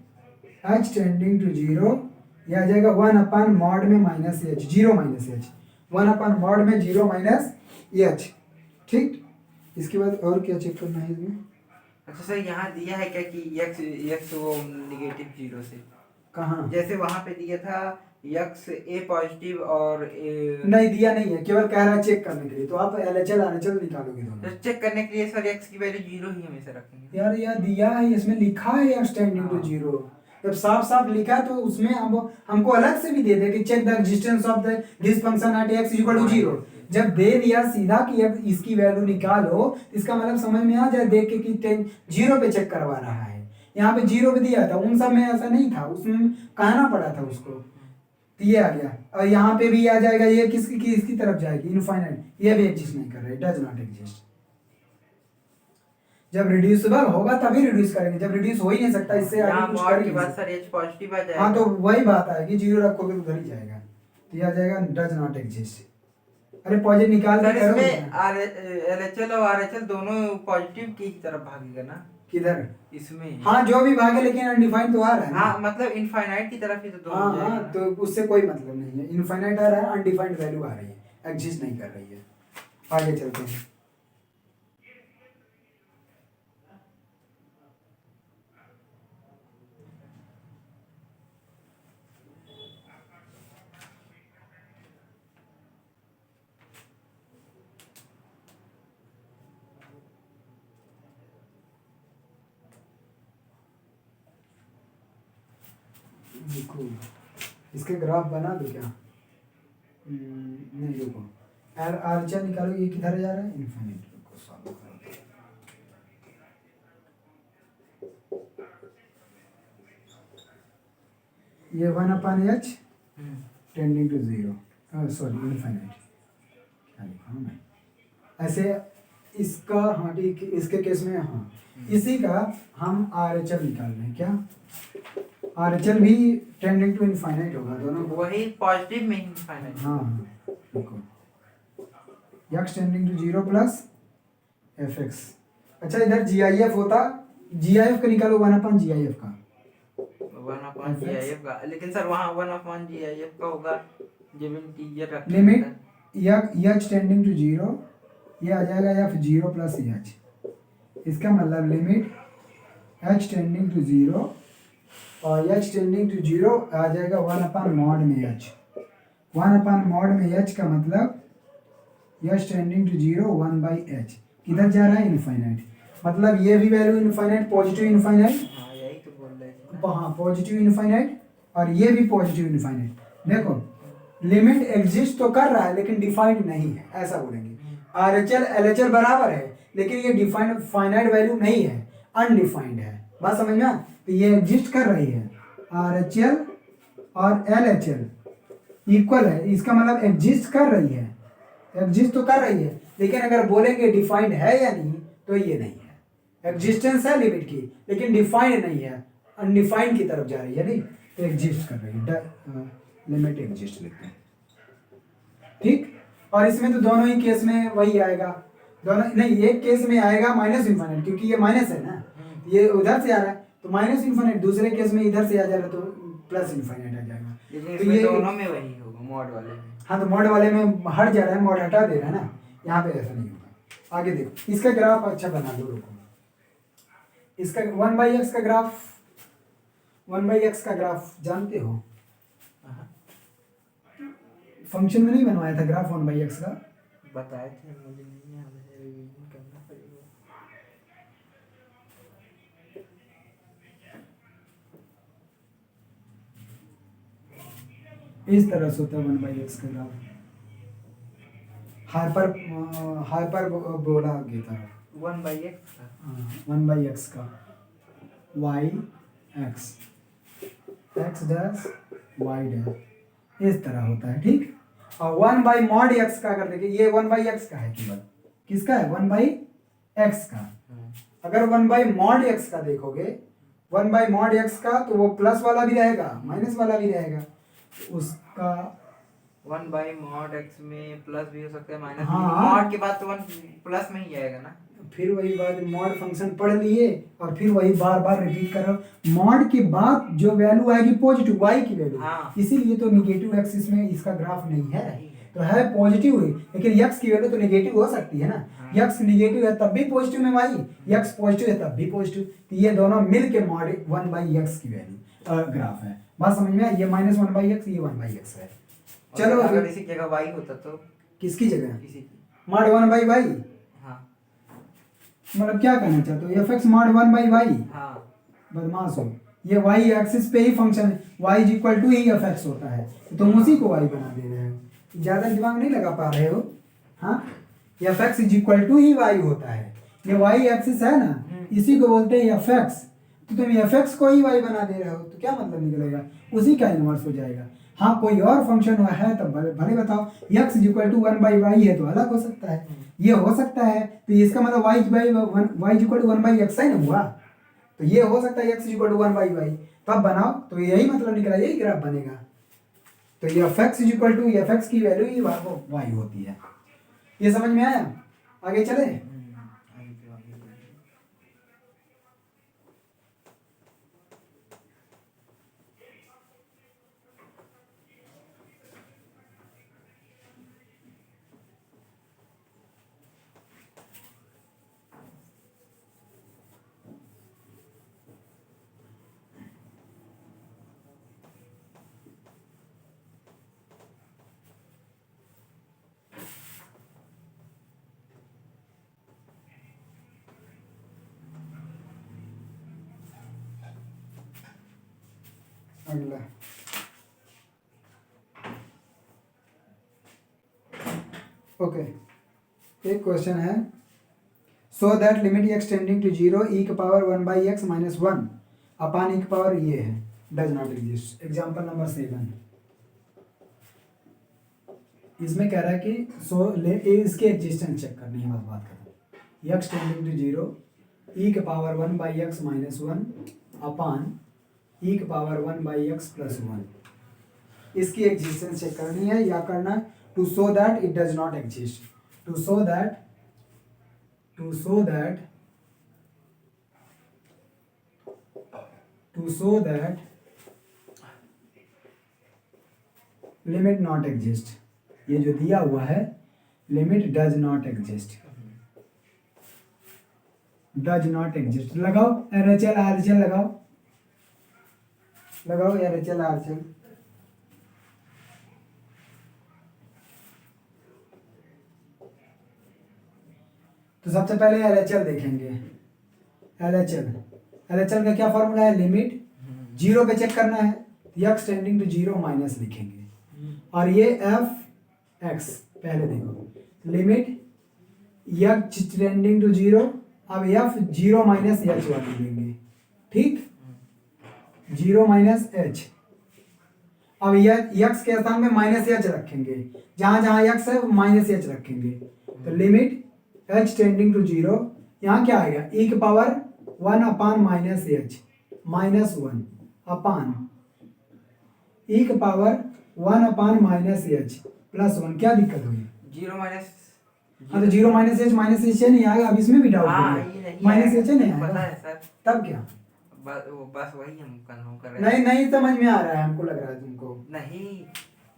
h tending to zero, ये आ जाएगा 1 मॉड में minus h, zero minus h, 1 mod में जीरो माइनस एच। ठीक, इसके बाद और क्या चेक करना है इसमें? अच्छा सर यहाँ दिया है क्या कि x वो नेगेटिव जीरो से, कहाँ? जैसे वहां पे दिया था x a पॉजिटिव और नहीं दिया नहीं है, केवल कह रहा है चेक करने के लिए, तो आप एलएचएल आरएचएल निकालोगे दोनों। तो चेक करने के लिए सर x की वैल्यू जीरो ही हमेशा रखेंगे। यार यह दिया है, इसमें लिखा है एक्स टेंडिंग टू जीरो, जब साफ साफ लिखा है तो उसमें हमको अलग से भी दे दे कि check the existence of this function at x equal to zero. जब दे दिया सीधा कि अब इसकी वैल्यू निकालो, इसका मतलब समझ में आ जाए देख के कि जीरो पे चेक करवा रहा है। यहाँ पे जीरो पे दिया था, उन सब में ऐसा नहीं था, उसमें कहना पड़ा था उसको, तो ये आ गया। और यहाँ पे भी आ जाएगा, ये किसकी तरफ जाएगी, इनफाइनाइट, ये भी एग्जिस्ट नहीं कर रहा है, डज नॉट एग्जिस्ट। जब रिड्यूसिबल होगा तभी रिड्यूस करेंगे, जब रिड्यूस हो ही नहीं सकता, इससे आगे कुछ कर ही नहीं सकते। सर h पॉजिटिव आ जाएगा। हाँ तो वही बात आएगी, जीरो रखोगे तो उधर ही जाएगा, तो ये आ जाएगा डज नॉट एग्जिस्ट। अरे पॉजिटिव निकाल के करो। इसमें एलएचएल और आरएचएल दोनों पॉजिटिव की तरफ भागेगा ना, किधर? इसमें हाँ जो भी भागे, लेकिन अनडिफाइंड तो आ रहा है ना। हाँ मतलब इनफाइनाइट की तरफ ही तो दोनों हाँ जाएगा हाँ, ना। तो उससे कोई मतलब नहीं है, इनफाइनाइट आ रहा है, अनडिफाइंड वैल्यू आ रही है, एग्जिस्ट नहीं कर रही है। आगे चलते हैं। देखो इसके ग्राफ बना दो क्या? नहीं रुको, आरएचएल निकालो, ये किधर जा रहा है, इनफिनिट को सॉल्व करो। ये 1/h tending to zero, sorry infinite, क्या लिखा मैं ऐसे इसका, हाँ ठीक, इसके केस में हाँ इसी का हम आरएचएल निकाल रहे हैं क्या, आरएचएल भी टेंडिंग टू इनफाइनाइट होगा दोनों को, वही पॉजिटिव में इनफाइनाइट। हाँ हाँ देखो x tending to zero plus f x. अच्छा इधर जीआईएफ होता, जीआईएफ का निकालो 1/GIF का, 1/GIF का, लेकिन सर वहाँ 1/GIF का होगा जब इंटीजर रखेंगे। Limit h tending to zero, ये आ जाएगा एफ जीरो प्लस एच, इसका मतलब limit h tending to zero और एच टेंडिंग टू जीरो आ जाएगा 1/mod में एच, 1/mod में एच का मतलब H tending to zero 1/h, किधर जा रहा है, इनफाइनाइट, मतलब ये भी वैल्यू इनफाइनाइट, पॉजिटिव इनफाइनाइट, हाँ यही तो बोल रहे थे। हाँ पॉजिटिव इनफाइनाइट, और ये भी पॉजिटिव इनफाइनाइट। देखो लिमिट एग्जिस्ट तो कर रहा है लेकिन डिफाइंड नहीं है, ऐसा बोलेंगे। आरएचएल एलएचएल बराबर है लेकिन ये डिफाइंड फाइनाइट वैल्यू नहीं है, अनडिफाइंड है, बात समझ में? तो ये एग्जिस्ट कर रही है, आरएचएल और एलएचएल इक्वल है, इसका मतलब एग्जिस्ट कर रही है, एग्जिस्ट तो कर रही है, लेकिन अगर बोलेंगे डिफाइंड है या नहीं तो ये नहीं है। एग्जिस्टेंस है लिमिट की लेकिन डिफाइंड नहीं है, अनडिफाइंड की तरफ जा रही है, नहीं तो एग्जिस्ट कर रही है, लिमिट एग्जिस्ट लिखते हैं। ठीक। और इसमें तो दोनों ही केस में वही आएगा, दोनों नहीं, एक केस में आएगा माइनस इन्फिनिट क्योंकि ये माइनस है ना, ये उधर से आ रहा है तो माइनस इन्फिनिट, दूसरे केस में इधर से आ जा रहा है तो प्लस इन्फिनिट आ जाएगा। लेकिन तो इसमें ये दोनों में वही होगा मॉड वाले में। हाँ तो मॉड वाले में हट जा रहा है, मॉड हटा दे रहा है ना, यहाँ पे ऐसा नहीं होगा। आगे देखो, इसका ग्राफ अच्छा बना दो, रुको, इसका 1/x का ग्राफ, 1/x का ग्राफ जानते हो, फंक्शन में नहीं बनवाया था ग्राफ 1/x का? बताए थे, मुझे नहीं याद है, रिवीजन करना पड़ेगा। इस तरह से होता है 1/x का ग्राफ, हाइपर बोला की तरफ 1/x का 1/x का y x x dash y dash इस तरह होता है, ठीक। और 1/mod x का अगर देखें, ये 1/x का है केवल, किसका है? 1/x का। अगर 1/mod x का देखोगे, 1/mod x का तो वो प्लस वाला भी रहेगा माइनस वाला भी रहेगा, उसका 1/mod x में प्लस भी हो सकता है माइनस भी। हाँ। मॉड के बाद तो 1 प्लस में ही आएगा ना। फिर वही बात, मॉड फंक्शन पढ़ लिए और फिर वही बार बार रिपीट करो, मॉड के बाद जो वैल्यू आएगी पॉजिटिव y की वैल्यू, हाँ। इसीलिए तो निगेटिव एक्सिस में इसका ग्राफ नहीं है, तो है पॉजिटिव है, लेकिन x की वैल्यू तो नेगेटिव हो सकती है ना, x नेगेटिव है तब भी पॉजिटिव में y, x पॉजिटिव है तब भी पॉजिटिव, तो ये दोनों मिल के मॉड 1/x की वैल्यू ग्राफ है। बात समझ में आई? ये -1/x, ये 1/x है। चलो अगर इसी जगह y होता तो किसकी जगह? इसी की। मॉड 1/y, हाँ मतलब क्या कहना चाहते हो, fx मॉड 1/y, हाँ बदमाश हो, ये y एक्सिस पे ही फंक्शन है, y इज इक्वल टू ही fx होता है, तो तुम उसी को y बना दे रहे हो, ज्यादा दिमाग नहीं लगा पा रहे हो। हाँ, fx इज इक्वल टू ही y होता है, ये y एक्सिस है ना, इसी को बोलते हैं fx, तो तुम fx को ही y बना दे रहे हो, तो क्या मतलब निकलेगा, उसी का इनवर्स हो जाएगा। हाँ, कोई और फंक्शन है तो भले बताओ, x is equal to 1/y है तो अलग हो सकता है, ये हो सकता है, तो इसका मतलब y is equal to 1/x है ना हुआ, तो ये हो सकता है x is equal to 1/y, तब बनाओ तो यही मतलब निकला, यही ग्राफ बनेगा। तो ये fx is equal to fx की वैल्यू ही y होती है। ये समझ में आया? आगे चले। अगला ओके, एक क्वेश्चन है, so that limit x tending to 0 e की power 1/x minus 1 upon e की पावर ये है does not exist. Example number 7, इसमें कह रहा है कि इसके एग्जिस्टेंस चेक करनी है, बस बात खत्म। x टेंडिंग टू 0 e की power 1/x minus 1 upon e की पावर 1/x प्लस 1, इसकी एग्जिस्टेंस चेक करनी है या करना, to show that it does not exist, to show that limit not exist, ये जो दिया हुआ है लिमिट डज नॉट एग्जिस्ट, लगाओ RHL लगाओ RHL। तो सबसे पहले RHL देखेंगे, LHL का क्या फॉर्मूला है, लिमिट 0 पे चेक करना है, x टेंडिंग टू 0 माइनस लिखेंगे, और ये f(x) पहले देखो, लिमिट x टेंडिंग टू 0, अब f 0 माइनस h वाली लेंगे, ठीक, 0 माइनस h, अब यह x के स्थान में माइनस h रखेंगे, जहां जहां x है माइनस h रखेंगे, तो लिमिट h टेंडिंग टू 0, यहाँ क्या आएगा, e की power 1 upon minus h minus 1 upon e की पावर 1 अपान माइनस h +1 क्या दिक्कत हुई? 0 माइनस हाँ तो 0 माइनस एच नहीं आएगा, अब इसमें भी डाउट हाँ है, ये नहीं माइनस आएगा, एच नहीं पता आएगा, है सर। तब क्या? बस वही हम कंफर्म कर रहे नहीं नहीं समझ में आ रहा है, हमको लग रहा है तुमको, नहीं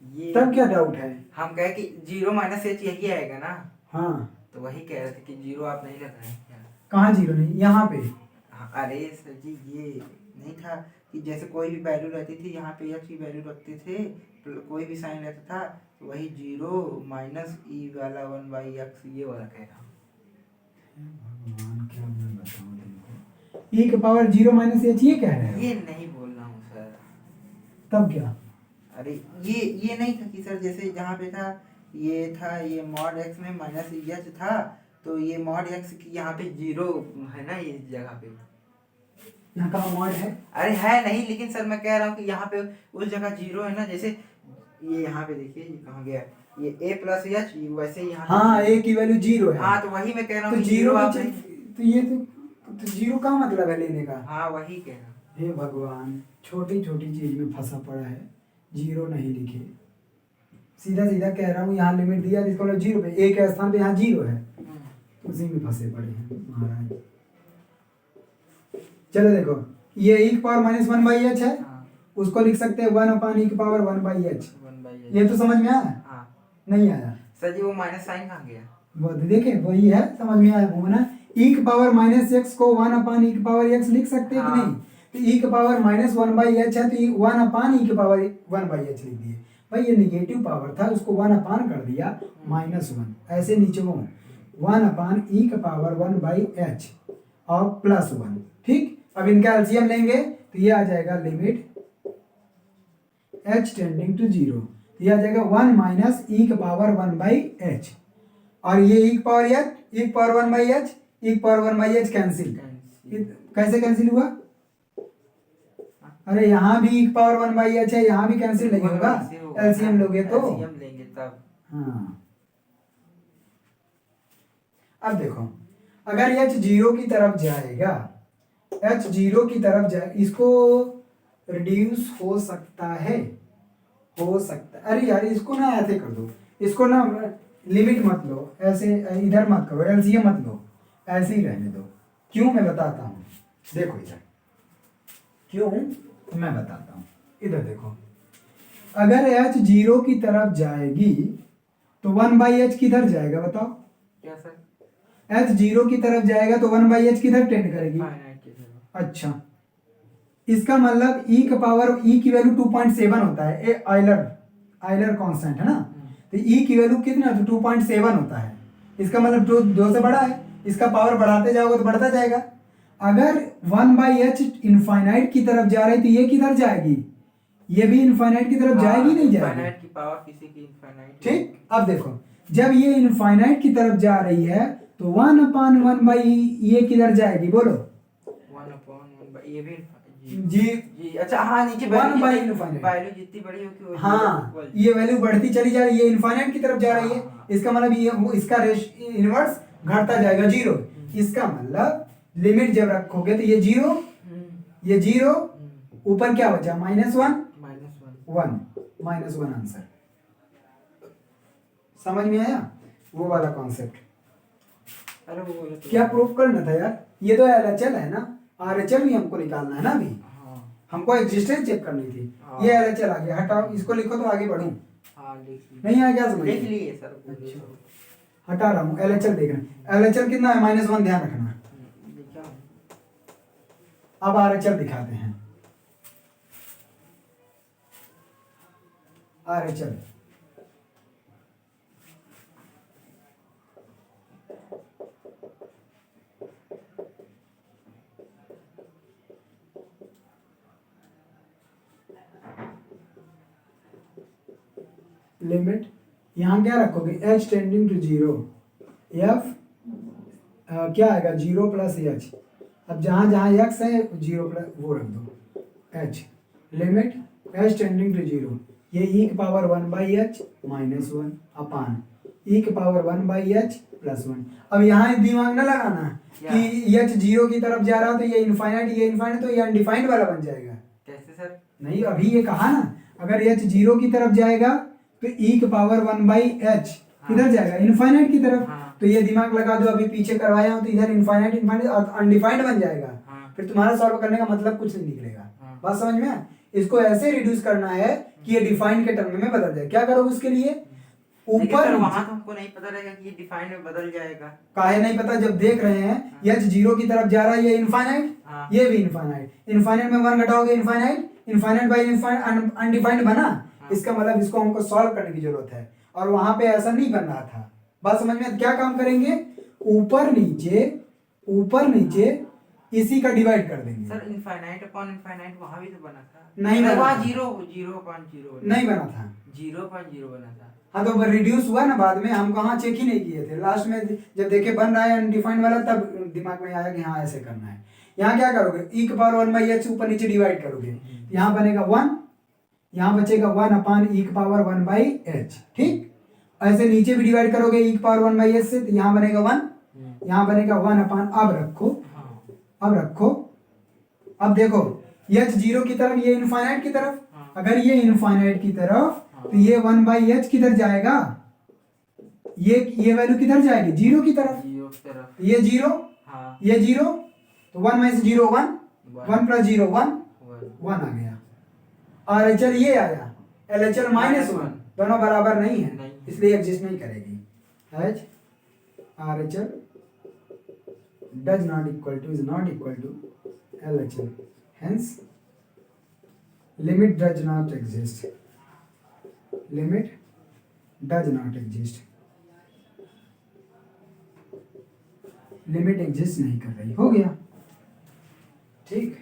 ये तब क्या डाउट है? हम कहे कि 0 माइनस एच यही आएगा ना, हाँ तो वही कह रहे थे कि 0 आप नहीं लगाए क्या? कहाँ 0 नहीं, यहाँ पे हाँ, अरे सर जी ये नहीं था कि जैसे कोई भी वैल्यू रहती थी यहाँ पे एक्स की वैल्यू रखते थे, कोई भी साइन रहता था तो वही 0 माइनस ई वाला 1/x ये वाला कह रहा हूँ। भगवान क्या मैं बताऊं तुमको, e के पावर 0 माइनस एच ये कह रहे हो? ये नहीं बोल रहा हूँ सर। तब क्या? अरे ये नहीं था कि सर जैसे जहाँ पे था ये मॉड एक्स में माइनस एच था, तो ये मॉड एक्स की यहाँ पे 0 है ना इस जगह पे। यहाँ कहाँ मॉड है? अरे है नहीं, लेकिन सर मैं कह रहा हूँ कि यहाँ पे उस जगह 0 है ना, जैसे ये यहाँ पे देखिए ये कहाँ गया, ये a प्लस एच वैसे ही यहाँ पे हाँ a की वैल्यू 0 है, हाँ तो वही मैं कह रहा तो हूँ कि 0 आप की नहीं। तो ये तो 0 का मतलब है लेने का? हाँ वही कह रहा हूँ। हे भगवान, छोटी छोटी चीज में फंसा पड़ा है, 0 नहीं लिखे, सीधा सीधा कह रहा हूँ यहाँ लिमिट दिया जिसका मतलब 0 पे, a के स्थान पे यहाँ 0 है, उसी में फंसे पड़े हैं महाराज। चलो देखो, ये e की पावर माइनस 1/h है, हाँ, उसको लिख सकते हैं 1 e की पावर 1/h। 1/h। ये तो समझ में आया? हाँ नहीं आया? सर जी वो माइनस साइन कहाँ गया? वो देखे वही है, समझ में आया वो ना, e की पावर माइनस x को 1 e की पावर x लिख सकते हैं कि हाँ। नहीं? तो e की पावर माइनस 1/h है, तो 1 e की पावर 1/h लिख दिए भाई, ये निगेटिव पावर था उसको 1 कर दिया -1, ऐसे नीचे वो 1 e की पावर 1/h और +1, ठीक। अब इनका एलसीएम लेंगे तो ये आ जाएगा लिमिट h टेंडिंग टू 0, ये आ जाएगा 1 माइनस e की पावर 1/h, और ये e की पावर h, e की पावर 1/h, e की पावर 1/h कैंसिल, कैसे कैंसिल हुआ? अरे यहाँ भी e की पावर 1/h है, यहाँ भी कैंसिल नहीं होगा, एलसीएम लोगे तो। एलसीएम लेंगे तब। हाँ अब देखो, अगर h 0 की तरफ जाएगा, h 0 की तरफ जाए, इसको रिड्यूस हो सकता है, हो सकता है, अरे यार इसको ना ऐसे कर दो, इसको ना लिमिट मत लो, ऐसे इधर मत करो, एलसीएम मत लो, ऐसे ही रहने दो। क्यों मैं बताता हूँ, देखो इधर क्यों मैं बताता हूँ, इधर देखो, अगर h 0 की तरफ जाएगी तो 1/h किधर जाएगा बताओ? क्या सर? h 0 की तरफ जाएगा तो 1/h किधर टेंड करेगी? फाइनाइट की तरफ। अच्छा, इसका मतलब e का पावर, e की वैल्यू 2.7 होता है, ए आइलर कांस्टेंट है ना, तो e की वैल्यू कितना है? तो 2.7 होता है, इसका मतलब 2 से बड़ा है, इसका पावर बढ़ाते जाओगे तो बढ़ता जाएगा। अगर 1/h इनफाइनाइट की तरफ जा रही है तो ये किधर जाएगी? ये भी इनफाइनाइट की तरफ जाएगी नहीं जाएगी? इनफाइनाइट की पावर किसी की इनफाइनाइट। ठीक, अब देखो जब ये इनफाइनाइट की तरफ जा रही है तो 1/1 ये किधर जाएगी बोलो? 1/1 ये भी जी जी अच्छा हाँ, नीचे 1/infinite। वैल्यू जितनी बड़ी होगी वो हाँ, ये वैल्यू बढ़ती चली जा रही है, ये इनफाइनाइट की तरफ जा रही है, इसका मतलब ये इसका इनवर्स घटता जाएगा 0, इसका मतलब लिमिट जब रखोगे तो ये 0, ये 0, ऊपर क्या बचा? -1, -1 आंसर। समझ में आया वो वाला कॉन्सेप्ट? अरे वो बोले तो क्या प्रूफ करना था यार? ये तो एलएचएल है ना, आरएचएल भी हमको निकालना है ना, अभी हमको एग्जिस्टेंस चेक करनी थी। ये एलएचएल आ गया, हटाओ इसको, लिखो तो आगे बढ़ूं। हाँ लिख नहीं आया क्या समझ? लिख लिए सर। अच्छा हटा रहा हूँ, एलएचएल देखना, एलएचएल कितना है? -1, ध्यान रखना। लिखा। अब आरएचएल दिखाते हैं, आरएचएल लिमिट यहाँ क्या रखोगे? h टेंडिंग टू 0, f क्या आएगा? 0 + h, अब जहाँ जहाँ x है 0 प्लस वो रख दो h, limit h tending to 0, ये e की पावर 1/h -1 अपान e की पावर 1/h +1। अब यहाँ दिमाग न लगाना कि h 0 की तरफ जा रहा तो ये इनफाइनाइट तो ये अनडिफाइंड वाला बन जाएगा। कैसे सर? नहीं, अभी ये कहा ना, अगर h 0 की तरफ जाएगा तो ई की पावर 1/h किधर जाएगा, इनफाइनाइट की तरफ। हाँ। तो ये दिमाग लगा दो, अभी पीछे करवाया हूं तो इधर इनफाइनाइट इनफाइनाइट और अनडिफाइंड बन जाएगा। हाँ। फिर तुम्हारा सॉल्व करने का मतलब कुछ नहीं निकलेगा। हाँ। बात समझ में आया? इसको ऐसे रिड्यूस करना है कि ये डिफाइंड के टर्म में बदल जाए। क्या करोगे उसके लिए, लेकिन ऊपर सर नीचे। वहां तो हमको नहीं पता रहेगा कि ये डिफाइंड में बदल जाएगा। काहे नहीं पता, जब देख रहे हैं ये जीरो की तरफ जा रहा है, ये इनफाइनाइट, हाँ। ये भी इनफाइनाइट। इनफाइनाइट में वन घटाओगे infinite, infinite by infinite undefined बना। इसका मतलब इसको हमको सॉल्व करने की जरूरत है, और वहां पे ऐसा नहीं बन रहा था। बात समझ में? क्या काम करेंगे, ऊपर नीचे इसी का डिवाइड कर देंगे। सर इनफाइनाइट अपॉन इनफाइनाइट वहां भी तो बना था। नहीं बना वहां था। 0 अपॉन 0 नहीं बना था। 0.0 बना था। हाँ तो रिड्यूस हुआ ना बाद में, हम कहाँ चेक ही नहीं किए थे। लास्ट में जब देखे बन रहा है अनडिफाइंड वाला, तब दिमाग में आया कि हाँ ऐसे करना है। यहाँ क्या करोगे, ई की पावर 1/h ऊपर नीचे डिवाइड करोगे, यहाँ बनेगा 1, यहाँ बचेगा 1 अपॉन ई की पावर 1/h। ठीक, ऐसे नीचे भी डिवाइड करोगे ई की पावर 1/h से, तो यहाँ बनेगा 1, यहाँ बनेगा 1 अपॉन। अब रखो, अब देखो h जीरो की तरफ, ये इनफाइनाइट की तरफ। अगर ये इनफाइनाइट की तरफ, तो ये 1/h किधर जाएगा, ये वैल्यू किधर जाएगी, जीरो की तरफ। ये जीरो, ये जीरो, तो 1 में से 0 1, 1 प्लस 0 1 आ गया। और एचएल ये आया, LHL -1, दोनों बराबर नहीं है, इसलिए एग्जिस्ट नहीं करेगी। H RHL is not equal to LHL, hence limit does not exist, limit exist नहीं कर रही। हो गया, ठीक।